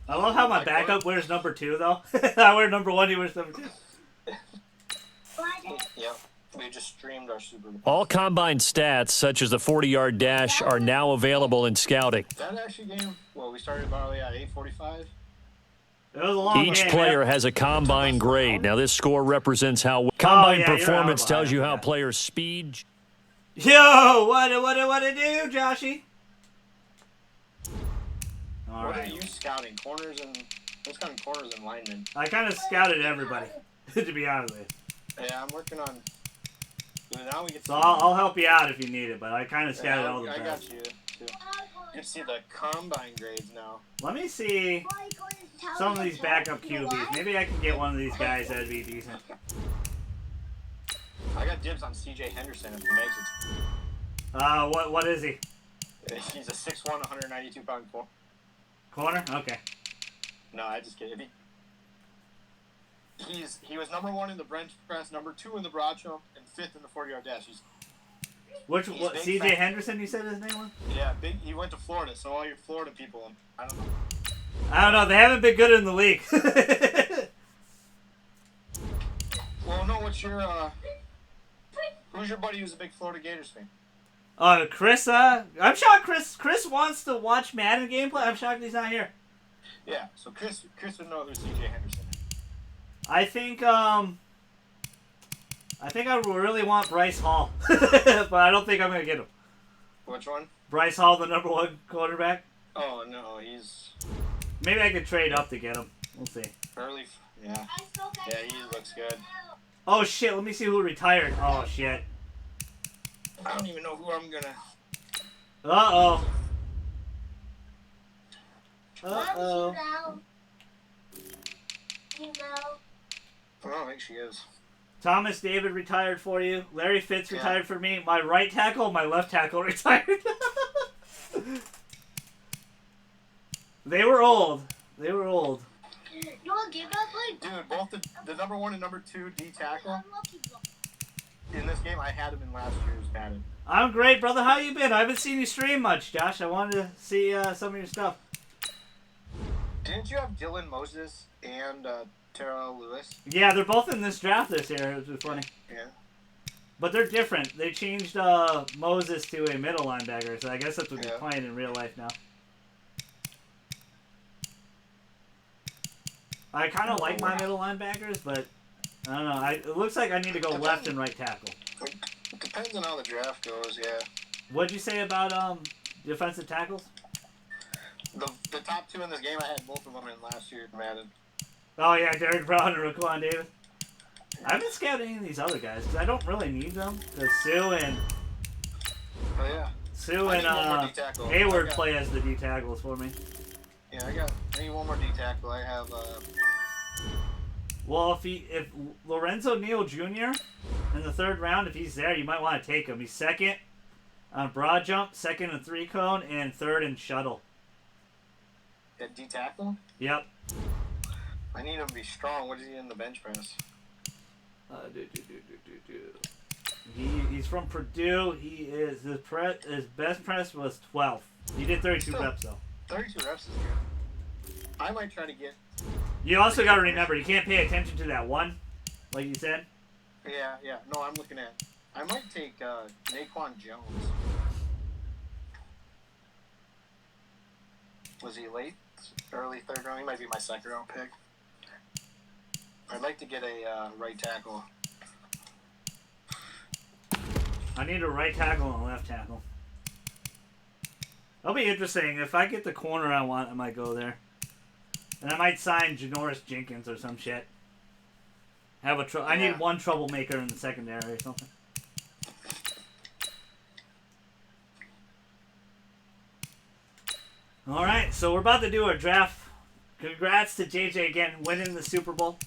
I love how my backup wears number 2, though. I wear number 1, he wears number 2. Yeah, we just streamed our Super Bowl. All combine stats, such as the 40-yard dash, are now available in scouting. That actually game, well, we started about at 8:45. It was a long Each game, player man. has a combine grade. Now, this score represents how combine performance tells you how players' speed. Yo, what to do, Joshy? All What right. are you scouting? Corners and what's kind of corners and linemen? I kind of scouted everybody, to be honest with you. Yeah, I'm working on. Now we get. So I'll help you out if you need it, but I kind of scouted all the I best. got you. Too. You see the combine grades now. Let me see some of these backup QBs. Maybe I can get one of these guys that'd be decent. I got dibs on CJ Henderson if he makes it. What is he? He's a 6'1", 192-pound Corner? Okay. No, I just kidding. He was number 1 in the bench press, number 2 in the broad jump, and 5th in the 40-yard dash. What CJ Henderson? You said his name was? Yeah, big. He went to Florida, so all your Florida people, I don't know. I don't know. They haven't been good in the league. Well, no. What's your who's your buddy who's a big Florida Gators fan? Chris. I'm shocked. Chris wants to watch Madden gameplay. I'm shocked he's not here. Yeah. So Chris would know who CJ Henderson is. I think I really want Bryce Hall, but I don't think I'm gonna get him. Which one? Bryce Hall, the number 1 quarterback. Oh no, he's. Maybe I could trade up to get him. We'll see. Early. Yeah. Yeah, he looks good. Oh shit! Let me see who retired. Oh shit. I don't even know who I'm gonna. Uh-oh. I don't think she is. Thomas David retired for you. Larry Fitz retired for me. My right tackle, my left tackle retired. They were old. You want to give up, like? Dude, both the number 1 and number 2 D tackle in this game, I had him in last year's Madden. I'm great, brother. How you been? I haven't seen you stream much, Josh. I wanted to see some of your stuff. Didn't you have Dylan Moses and Terrell Lewis? Yeah, they're both in this draft this year. It was funny. Yeah. But they're different. They changed Moses to a middle linebacker, so I guess that's what they're playing in real life now. I kind of like my middle linebackers, but I don't know. It looks like I need to go left and right tackle. It depends on how the draft goes, yeah. What'd you say about defensive tackles? The top 2 in this game, I had both of them in last year's Madden. Oh, yeah, Derek Brown and Raquan Davis. I haven't scouted any of these other guys because I don't really need them. Because Sue and Hayward play as the D tackles for me. Yeah, I need one more D tackle. I have. Well, if Lorenzo Neal Jr. in the 3rd round, if he's there, you might want to take him. He's 2nd on broad jump, 2nd in 3-cone, and 3rd in shuttle. At D tackle? Yep. I need him to be strong. What is he in the bench press? He's from Purdue. His best press was 12. He did 32 reps though. 32 reps is good. I might try to get. You also got to remember you can't pay attention to that one, like you said. Yeah. No, I'm looking at. I might take Naquan Jones. Was he late? Early 3rd round? He might be my 2nd round pick. I'd like to get a right tackle. I need a right tackle and a left tackle. That'll be interesting. If I get the corner I want, I might go there. And I might sign Janoris Jenkins or some shit. I need one troublemaker in the secondary or something. All right, so we're about to do our draft. Congrats to JJ again, winning the Super Bowl.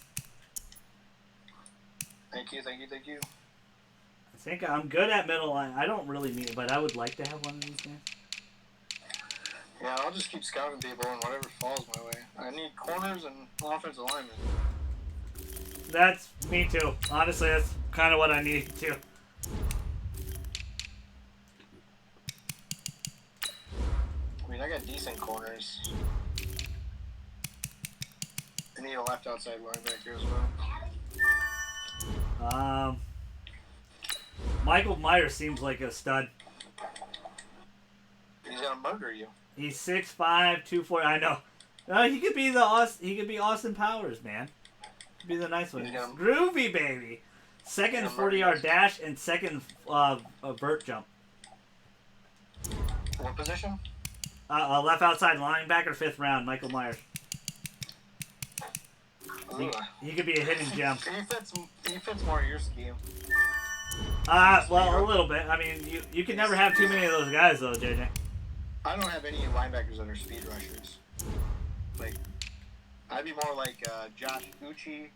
Thank you. I think I'm good at middle line. I don't really need it, but I would like to have one of these games. Yeah, I'll just keep scouting people and whatever falls my way. I need corners and offensive linemen. That's me too. Honestly, that's kind of what I need too. I mean, I got decent corners. I need a left outside linebacker as well. Michael Myers seems like a stud. He's gonna murder you. He's 6'5", 240. I know. No, he could be Austin Powers, man. Could be the nice one. Groovy baby. Second 40-yard dash and second vert jump. What position? Left outside linebacker, 5th round, Michael Myers. He could be a hidden gem. He fits more your scheme. Well, a little bit. I mean, you can never have too many of those guys, though, JJ. I don't have any linebackers that are speed rushers. Like, I'd be more like Josh Gucci.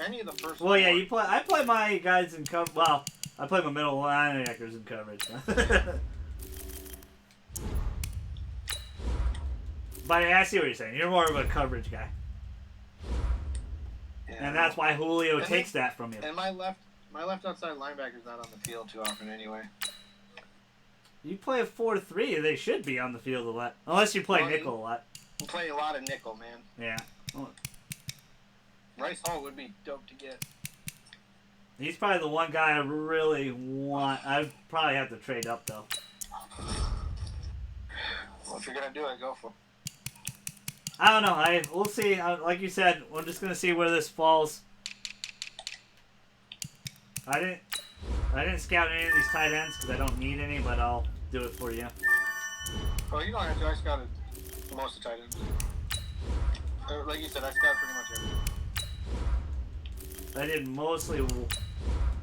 Any of the first. Well, yeah, I play my guys in cover. Well, I play my middle linebackers in coverage. But I see what you're saying. You're more of a coverage guy. Yeah. And that's why Julio takes that from you. And my left outside linebacker's not on the field too often anyway. You play a 4-3, they should be on the field a lot. Unless you play nickel a lot. You play a lot of nickel, man. Yeah. Oh. Rice Hall would be dope to get. He's probably the one guy I really want. I'd probably have to trade up, though. Well, if you're going to do it, go for it. I don't know. We'll see. Like you said, we're just going to see where this falls. I didn't scout any of these tight ends because I don't need any, but I'll do it for you. Oh, you don't have to. I scouted most of the tight ends. Like you said, I scouted pretty much everything. I did mostly,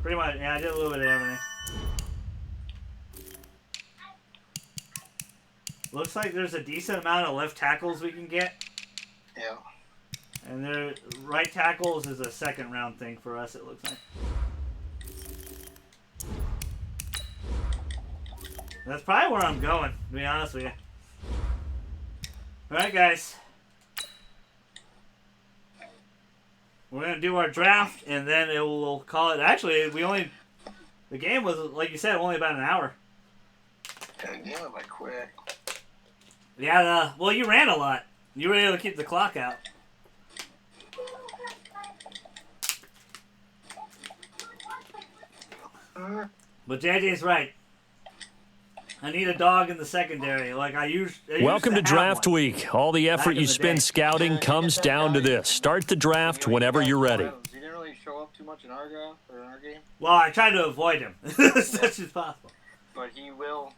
pretty much, yeah, I did a little bit of everything. Looks like there's a decent amount of left tackles we can get. Yeah. And right tackles is a second round thing for us, it looks like. That's probably where I'm going, to be honest with you. Alright, guys. We're going to do our draft, and then we'll call it. Actually, the game was, like you said, only about an hour. Yeah, the game went by quick. Yeah, well, you ran a lot. You were able to keep the clock out. But JJ's right. I need a dog in the secondary, like I used. Welcome to draft week. All the effort you spend scouting comes down to this. Start the draft whenever you're ready. He didn't really show up too much in our game. Well, I tried to avoid him as much as possible. But he'll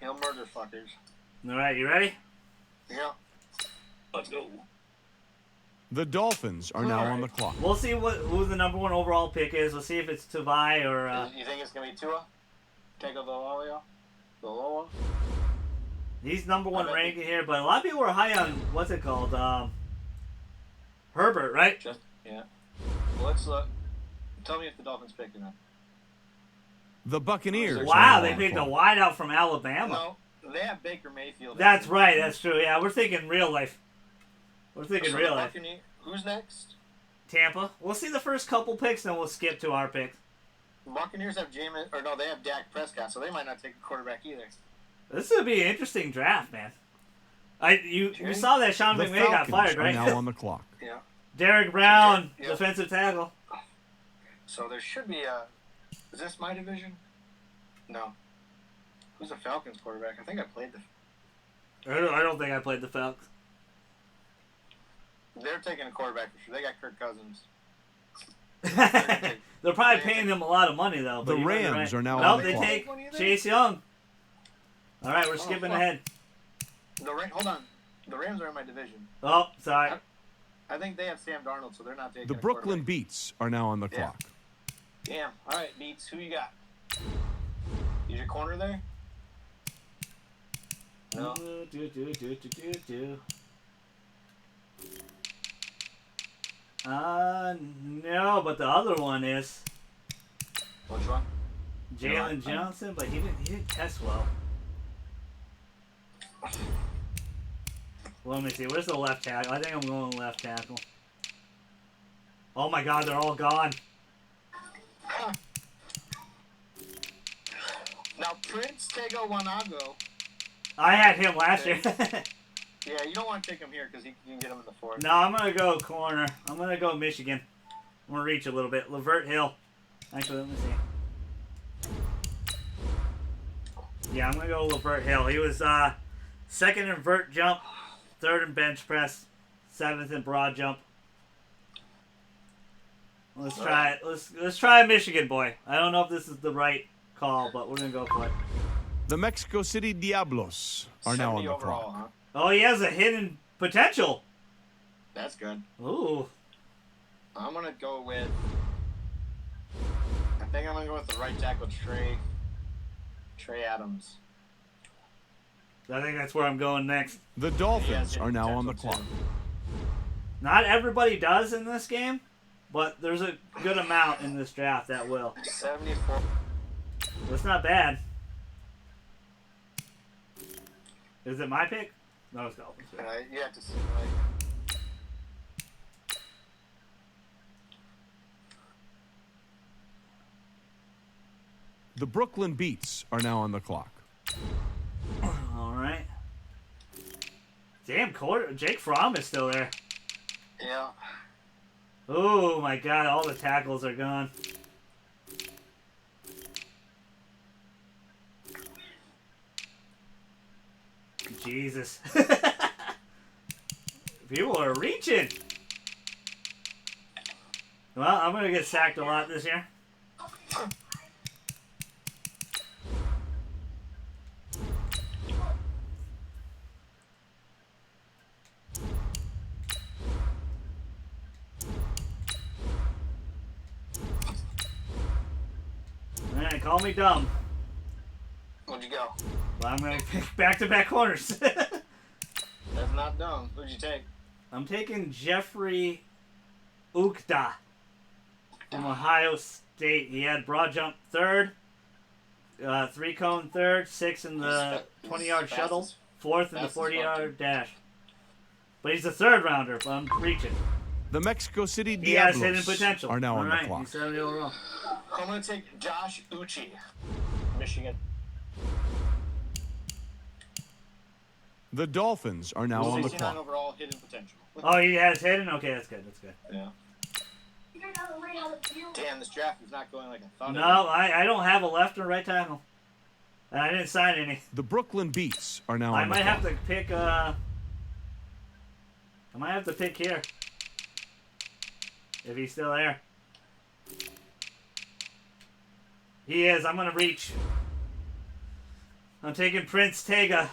murder fuckers. All right, you ready? Yeah. Let's go. The Dolphins are now on the clock. We'll see who the number 1 overall pick is. We'll see if it's Tavai or. You think it's gonna be Tua? Tagovailoa? He's number 1 ranking here, but a lot of people are high on what's it called, Herbert, right? Yeah. Well, let's look. Tell me if the Dolphins picked him. The Buccaneers. Wow, they picked a wideout from Alabama. No, they have Baker Mayfield. That's right. That's true. Yeah, we're thinking real life. Real life. Who's next? Tampa. We'll see the first couple picks, then we'll skip to our picks. Buccaneers have they have Dak Prescott, so they might not take a quarterback either. This would be an interesting draft, man. You saw that Sean McVay got fired, right? Now on the clock. Yeah. Derek Brown, defensive tackle. So there should be is this my division? No. Who's the Falcons quarterback? I think I played the. I don't think I played the Falcons. They're taking a quarterback for sure. They got Kirk Cousins. They're probably paying him a lot of money, though. The Rams are now on the clock. They take Chase Young. All right, we're skipping ahead. Hold on. The Rams are in my division. Oh, sorry. I think they have Sam Darnold, so they're not taking The Brooklyn Beats are now on the clock. Damn. All right, Beats. Who you got? Is your corner there? No. No, but the other one is Which one? Jalen Johnson, but he didn't test well. Let me see. Where's the left tackle? I think I'm going left tackle. Oh my God, they're all gone. Now Prince Tego Wanago. I had him last year. Yeah, you don't want to take him here because you can get him in the fourth. No, I'm gonna go corner. I'm gonna go Michigan. I'm gonna reach a little bit. Lavert Hill. Actually, let me see. Yeah, I'm gonna go Lavert Hill. He was second in vert jump, third in bench press, seventh in broad jump. Let's try it. Let's try a Michigan boy. I don't know if this is the right call, but we're gonna go for it. The Mexico City Diablos are now on the overall, clock. huh? Oh, he has a hidden potential. That's good. Ooh. I'm gonna go with. I think I'm gonna go with the right tackle, Trey Adams. I think that's where I'm going next. The Dolphins are now on the clock. Not everybody does in this game, but there's a good amount in this draft that will. 74. That's not bad. Is it my pick? No, it's Dolphins. You have to see, The Brooklyn Beats are now on the clock. All right. Damn, Jake Fromm is still there. Yeah. Oh my God, all the tackles are gone. Jesus. People are reaching. Well, I'm going to get sacked a lot this year. Man, call me dumb. Where'd you go? Well, I'm going to pick back-to-back corners. That's not dumb. Who'd you take? I'm taking Jeffrey Ukda from Ohio State. He had broad jump third, three-cone third, sixth in the 20-yard shuttle, fourth in the 40-yard dash. But he's a third-rounder, but I'm reaching. The Mexico City He has Diablos hidden potential. are now All on right, the clock. he's 70 overall. I'm going to take Josh Uche, Michigan. The Dolphins are now on the 69 clock. overall, hidden potential. Oh, he has hidden? Okay, that's good. That's good. Yeah. Damn, this draft is not going like I thought. No, I don't have a left or right tackle. And I didn't sign any. The Brooklyn Beats are now on the I might clock. have to pick, I might have to pick here. If he's still there. He is. I'm going to reach. I'm taking Prince Tega.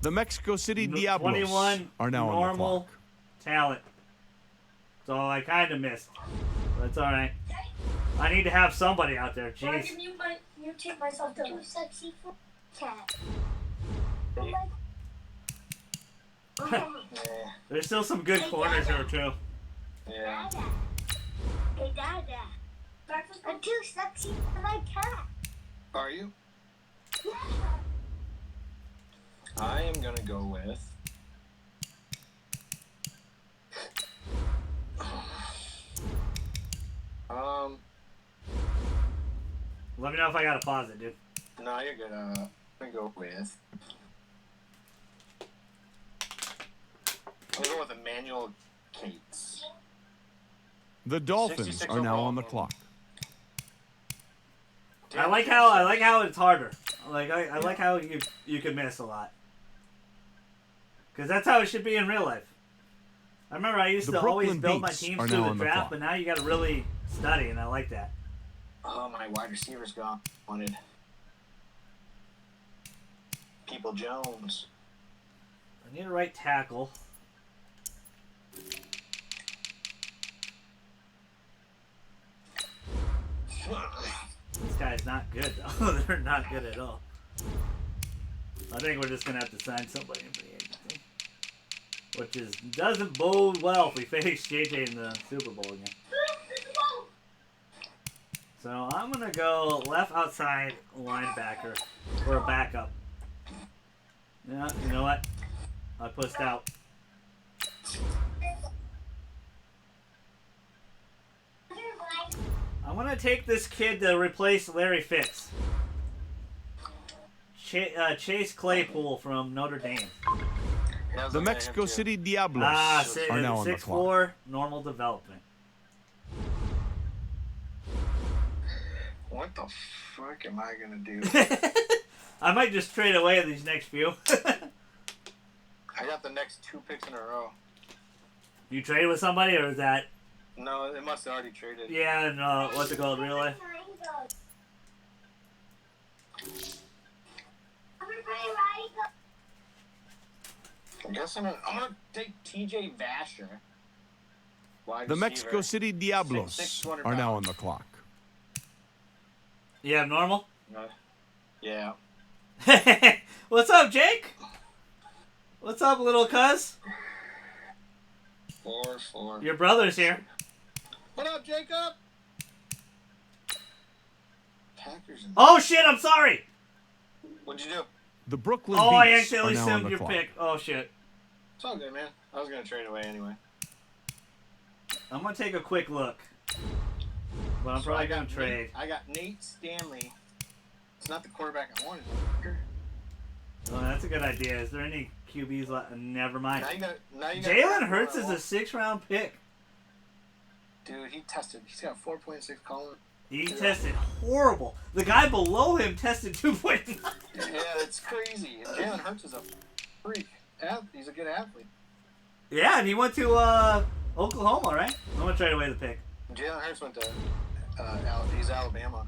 The Mexico City Diablos 21 are now on the normal clock. talent. So I kind of missed. But it's alright. I need to have somebody out there. Jeez. You take myself to too sexy for cat. There's still some good corners here, too. Yeah. Hey, Dada. I'm too sexy for my cat. Are you? I am going to go with... Let me know if I gotta pause it, dude. No, you're good. I'm going to go with... I'm going to go with Emmanuel Cates. The Dolphins are now on the clock. I like how it's harder. I like how you can miss a lot. Because that's how it should be in real life. I remember I used to always build my teams through the draft, but now you got to really study, and I like that. Oh, my wide receivers gone. Wanted People Jones. I need a right tackle. This guy's not good, though. They're not good at all. I think we're just going to have to sign somebody in free agency. Which doesn't bode well if we face JJ in the Super Bowl again. So I'm going to go left outside linebacker or backup. Yeah, you know what? I pushed out. I'm going to take this kid to replace Larry Fitz. Chase Claypool from Notre Dame. The Mexico City Diablos are now on the clock. 6'4", normal development. What the fuck am I going to do? I might just trade away these next few. I got the next 2 picks in a row. You traded with somebody, or is that... No, it must have already traded. Yeah, no, what's it called, real life? I guess I'm gonna take TJ Vasher. The Mexico City Diablos are now on the clock. Yeah, normal? Yeah. What's up, Jake? What's up, little cuz? 4-4. Your brother's here. What up, Jacob? Packers. Oh shit! I'm sorry. What'd you do? The Brooklyn Oh, I Beats accidentally are now on sent the your clock. pick. Oh shit. It's all good, man. I was gonna trade away anyway. I'm gonna take a quick look. But I'm probably gonna trade. I got Nate Stanley. It's not the quarterback I wanted. Oh, that's a good idea. Is there any QBs left? Never mind. Now you Jalen Hurts is a 6th-round pick. Dude, he tested. He's got 4.6 column. He tested horrible. The guy below him tested 2.9. Yeah, it's crazy. And Jalen Hurts is a freak. He's a good athlete. Yeah, and he went to Oklahoma, right? I'm gonna trade away the pick. Jalen Hurts went to he's Alabama.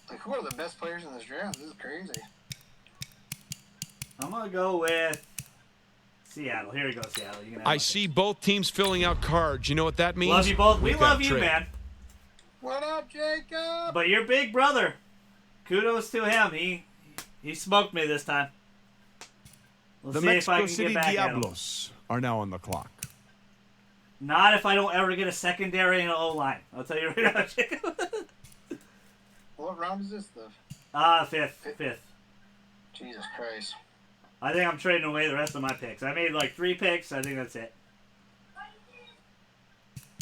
Like, who are the best players in this draft? This is crazy. I'm gonna go with Seattle. Here we go, Seattle. You can have I see both teams filling out cards. You know what that means? Love you both. We We've got love a you, trade. man. What up, Jacob? But your big brother, kudos to him. He smoked me this time. We'll The see if I Mexico can City get back at him. Diablos are now on the clock. Not if I don't ever get a secondary and an O-line. I'll tell you right now, Jacob. What round is this? The Fifth. Jesus Christ. I think I'm trading away the rest of my picks. I made like 3 picks. I think that's it.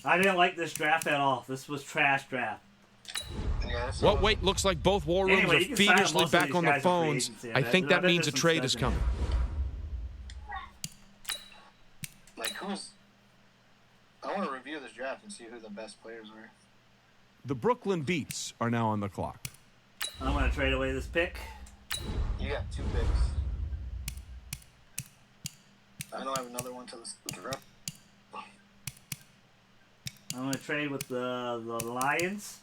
I didn't like this draft at all. This was trash draft. Yeah, Well, wait, looks like both war rooms Anyway, are you can sign up feverishly most of back these on the guys in free phones. agency. I think that bet means there's a some trade is studs in coming. Like, who's... I want to review this draft and see who the best players are. The Brooklyn Beats are now on the clock. I'm going to trade away this pick. You got 2 picks. I don't have another one to the draft. I'm going to trade with the Lions.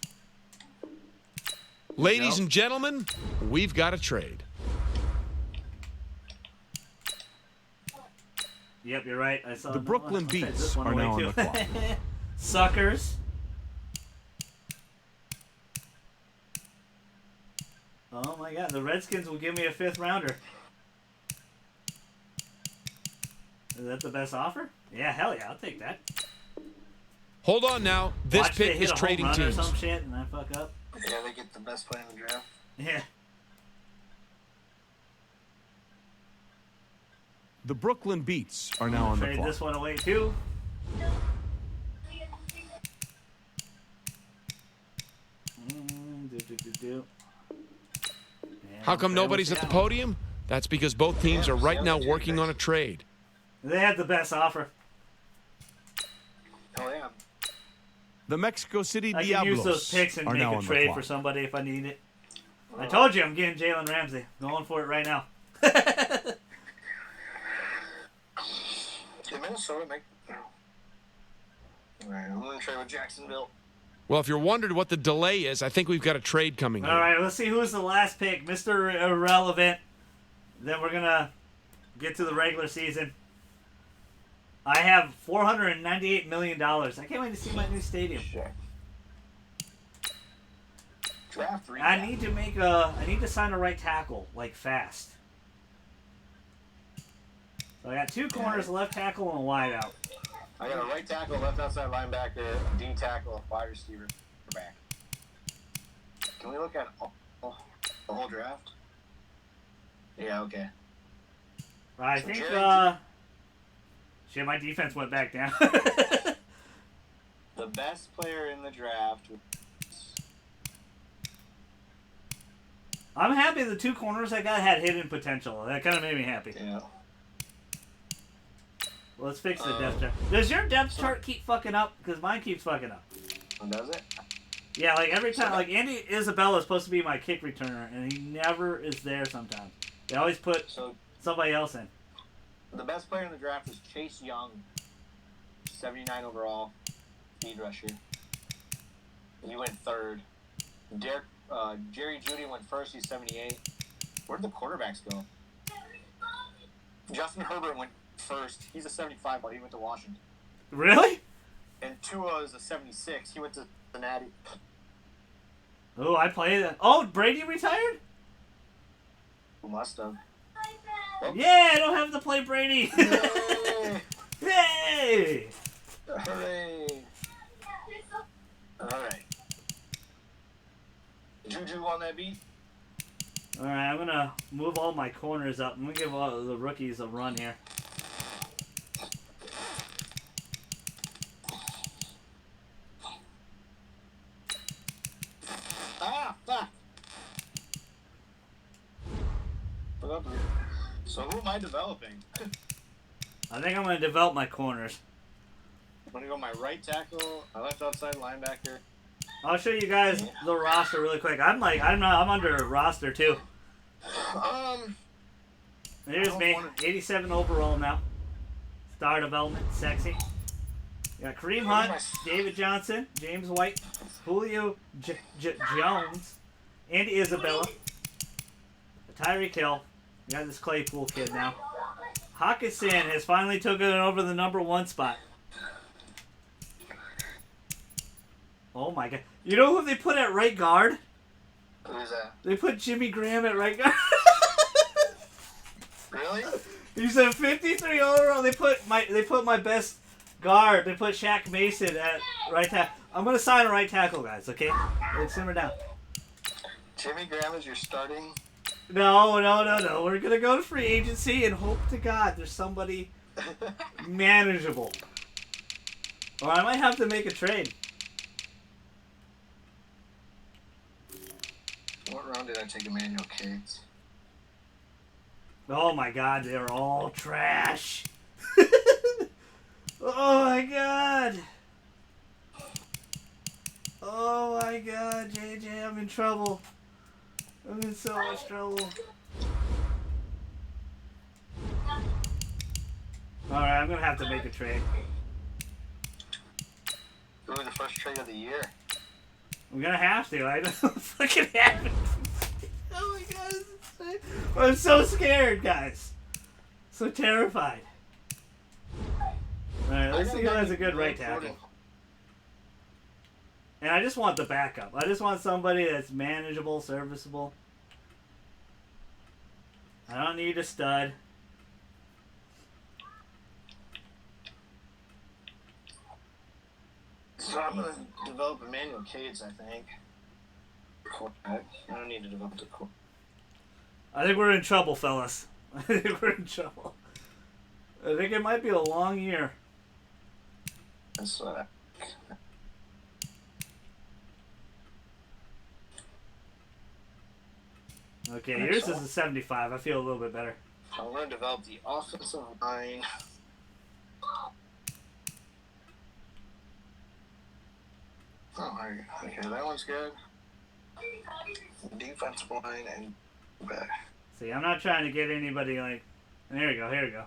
Ladies and gentlemen, we've got a trade. Yep, you're right. I saw The Brooklyn I'll take Beats this one are away now on too. the clock. Suckers. Oh my god, the Redskins will give me a 5th rounder. Is that the best offer? Yeah, hell yeah, I'll take that. Hold on now. This Watch they pick hit is a home trading run or teams. some shit and I fuck up. Yeah, they get the best player in the draft. Yeah. The Brooklyn Beats are now on the Trade clock. this one away too. How come nobody's at the podium? That's because both teams are right now working on a trade. They had the best offer. Oh, yeah. The Mexico City I can Diablos use those picks and are make now a on the trade clock. for somebody if I need it. I told you I'm getting Jalen Ramsey. Going for it right now. Did Minnesota make... Alright, I'm going to trade with Jacksonville. Well, if you're wondering what the delay is, I think we've got a trade coming All here. right, let's see who's the last pick. Mr. Irrelevant. Then we're going to get to the regular season. I have $498 million. I can't wait to see my new stadium. Draft recap. I need to sign a right tackle, like, fast. So I got 2 corners, a left tackle, and a wide out. I got a right tackle, left outside linebacker, a D tackle, wide receiver, back. Can we look at the whole draft? Yeah, okay. I think, shit, my defense went back down. The best player in the draft. I'm happy the 2 corners I got had hidden potential. That kind of made me happy. Yeah. Let's fix the depth chart. Does your depth chart keep fucking up? Because mine keeps fucking up. Does it? Yeah, like every time, like Andy Isabella is supposed to be my kick returner, and he never is there sometimes. They always put somebody else in. The best player in the draft was Chase Young, 79 overall, speed rusher. He went 3rd. Jerry Jeudy went 1st. He's 78. Where did the quarterbacks go? Justin Herbert went 1st. He's a 75, but he went to Washington. Really? And Tua is a 76. He went to Cincinnati. Oh, I played that. Oh, Brady retired? Who must have? Yeah, I don't have to play Brady. Yay! Yay! Hooray! All right. Juju on that beat. All right, I'm gonna move all my corners up. I'm gonna give all the rookies a run here. Fuck. So who am I developing? I think I'm gonna develop my corners. I'm gonna go my right tackle, my left outside linebacker. I'll show you guys the roster really quick. I'm under roster too. Here's me, 87 overall now. Star development, sexy. You got Kareem Hunt, David Johnson, James White, Julio Jones, Andy Isabella, Tyreek Hill. You got this Claypool kid now. Hawkinson has finally taken over the number 1 spot. Oh my god. You know who they put at right guard? Who's that? They put Jimmy Graham at right guard. Really? He's a 53 overall. They put my best guard. They put Shaq Mason at right tackle. I'm gonna sign a right tackle, guys. Okay, let's simmer down. Jimmy Graham is your starting. No. We're gonna go to free agency and hope to God there's somebody manageable. Or I might have to make a trade. What round did I take Emmanuel Cates? Oh my god, they're all trash. Oh my god. Oh my god, JJ, I'm in trouble. I'm in so much trouble. Alright, I'm gonna have to make a trade. Who was the first trade of the year? I'm gonna have to. I don't fucking have it. Oh my god, I'm so scared, guys. So terrified. Alright, let's see who has a good right tackle. And I just want the backup. I just want somebody that's manageable, serviceable. I don't need a stud. So I'm going to develop Emmanuel Cates, I think. I don't need to develop the core. I think we're in trouble, fellas. I think we're in trouble. I think it might be a long year. That's Okay, yours is a 75. I feel a little bit better. I'm going to develop the offensive line. Oh, okay, that one's good. Defensive line and back. See, I'm not trying to get anybody like... There we go, here we go.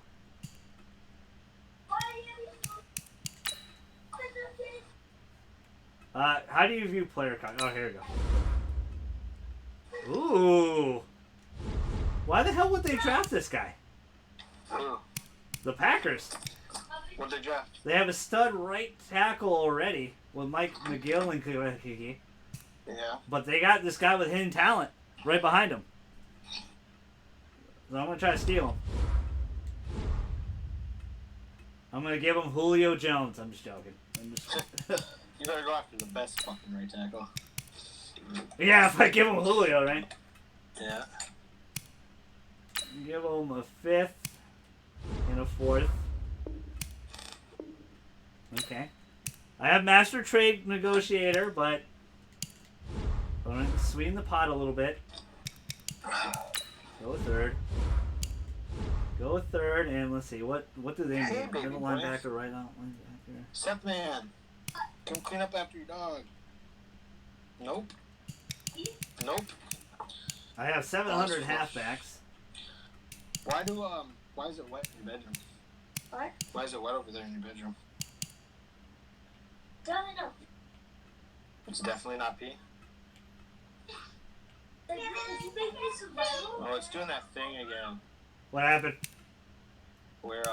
How do you view player card? Oh, here we go. Ooh. Why the hell would they draft this guy? Who? The Packers. What'd they draft? They have a stud right tackle already with Mike McGill and Kiki. Yeah. But they got this guy with hidden talent right behind him. So I'm going to try to steal him. I'm going to give him Julio Jones. I'm just joking. You better go after the best fucking right tackle. Yeah, if I give him Julio, right? Yeah. Give him a 5th and a 4th. Okay. I have Master Trade Negotiator, but I'm going to sweeten the pot a little bit. Go with 3rd. Go with 3rd, and let's see. What do they need? Middle linebacker, right out linebacker. Seth Man, come clean up after your dog. Nope. Nope. I have 700 halfbacks. Why is it wet in your bedroom? What? Why is it wet over there in your bedroom? Don't know. It's definitely not pee. Oh, it's doing that thing again. What happened? Where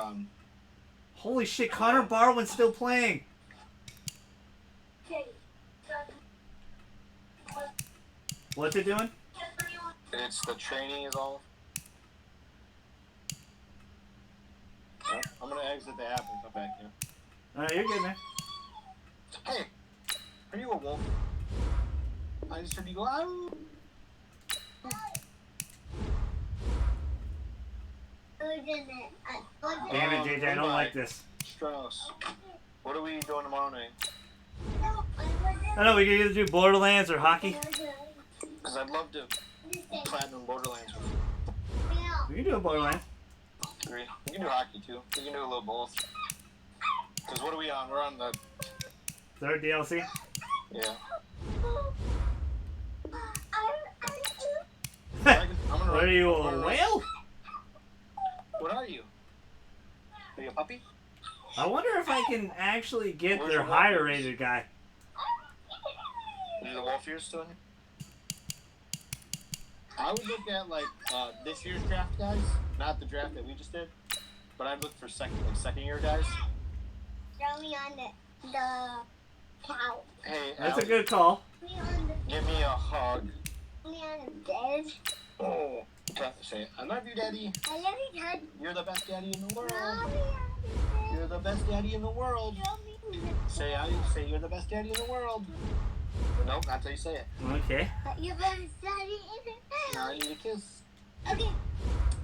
Holy shit! Connor Barwin's still playing. What's it doing? it's the training is all. Oh, I'm gonna exit the app and come back here. Alright, you're good, man. Hey, are you a wolf? I just heard you go out. Damn it, JJ, I don't like this. Strauss. What are we doing tomorrow night? I know, we can either do Borderlands or hockey. Because I'd love to platinum Borderlands. We can do a Borderlands. We can do hockey too. We can do a little both. Because what are we on? We're on the 3rd DLC? Yeah. What are you, a whale? What are you? Are you a puppy? I wonder if I can actually get their higher rated guy. Is the wolf ears still in here? I would look at like this year's draft guys, not the draft that we just did, but I'd look for second year guys. Throw me on the couch. Hey, that's Allie, a good call. Give me a hug. Throw me on the bed. Oh, tough to say. I love you, Daddy. I love you, Dad. You're the best daddy in the world. Love you, You're the best daddy in the world. Say you're the best daddy in the world. Nope, not till you say it. Okay. You're the best daddy in the world. Now I need a kiss. Okay.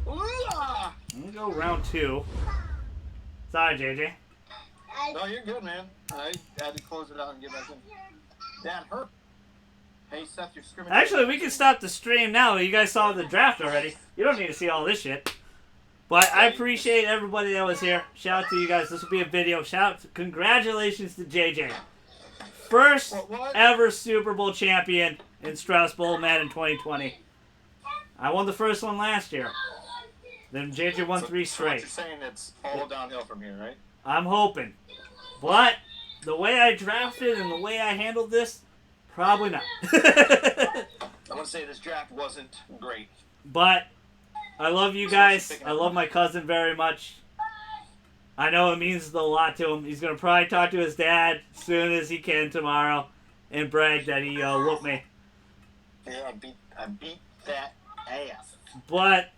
Ooh-ah! I'm gonna go round 2. Sorry, JJ. No, you're good, man. I had to close it out and get back in. That hurt. Hey, Seth, you're screaming. Actually, we can stop the stream now. You guys saw the draft already. You don't need to see all this shit. But I appreciate everybody that was here. Shout out to you guys. This will be a video. Congratulations to JJ. First ever Super Bowl champion in Straussbowl Madden 2020. I won the first one last year. Then JJ won 3 straight. So you're saying it's all downhill from here, right? I'm hoping. But the way I drafted and the way I handled this, probably not. I'm going to say this draft wasn't great. But I love you guys. I love my cousin very much. I know it means a lot to him. He's going to probably talk to his dad as soon as he can tomorrow and brag that he whooped me. Yeah, I beat that ass. But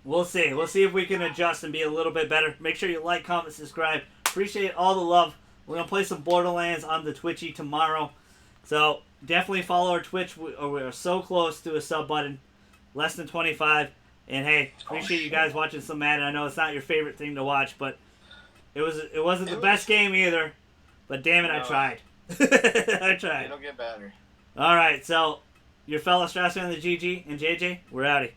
we'll see. We'll see if we can adjust and be a little bit better. Make sure you like, comment, subscribe. Appreciate all the love. We're going to play some Borderlands on the Twitchy tomorrow. So definitely follow our Twitch. We're so close to a sub button. Less than 25. And hey, appreciate you guys watching some Madden. I know it's not your favorite thing to watch, but it wasn't the best game either. But damn it, I tried. I tried. It'll get better. All right, so your fellow Strauss and the GG and JJ, we're outie.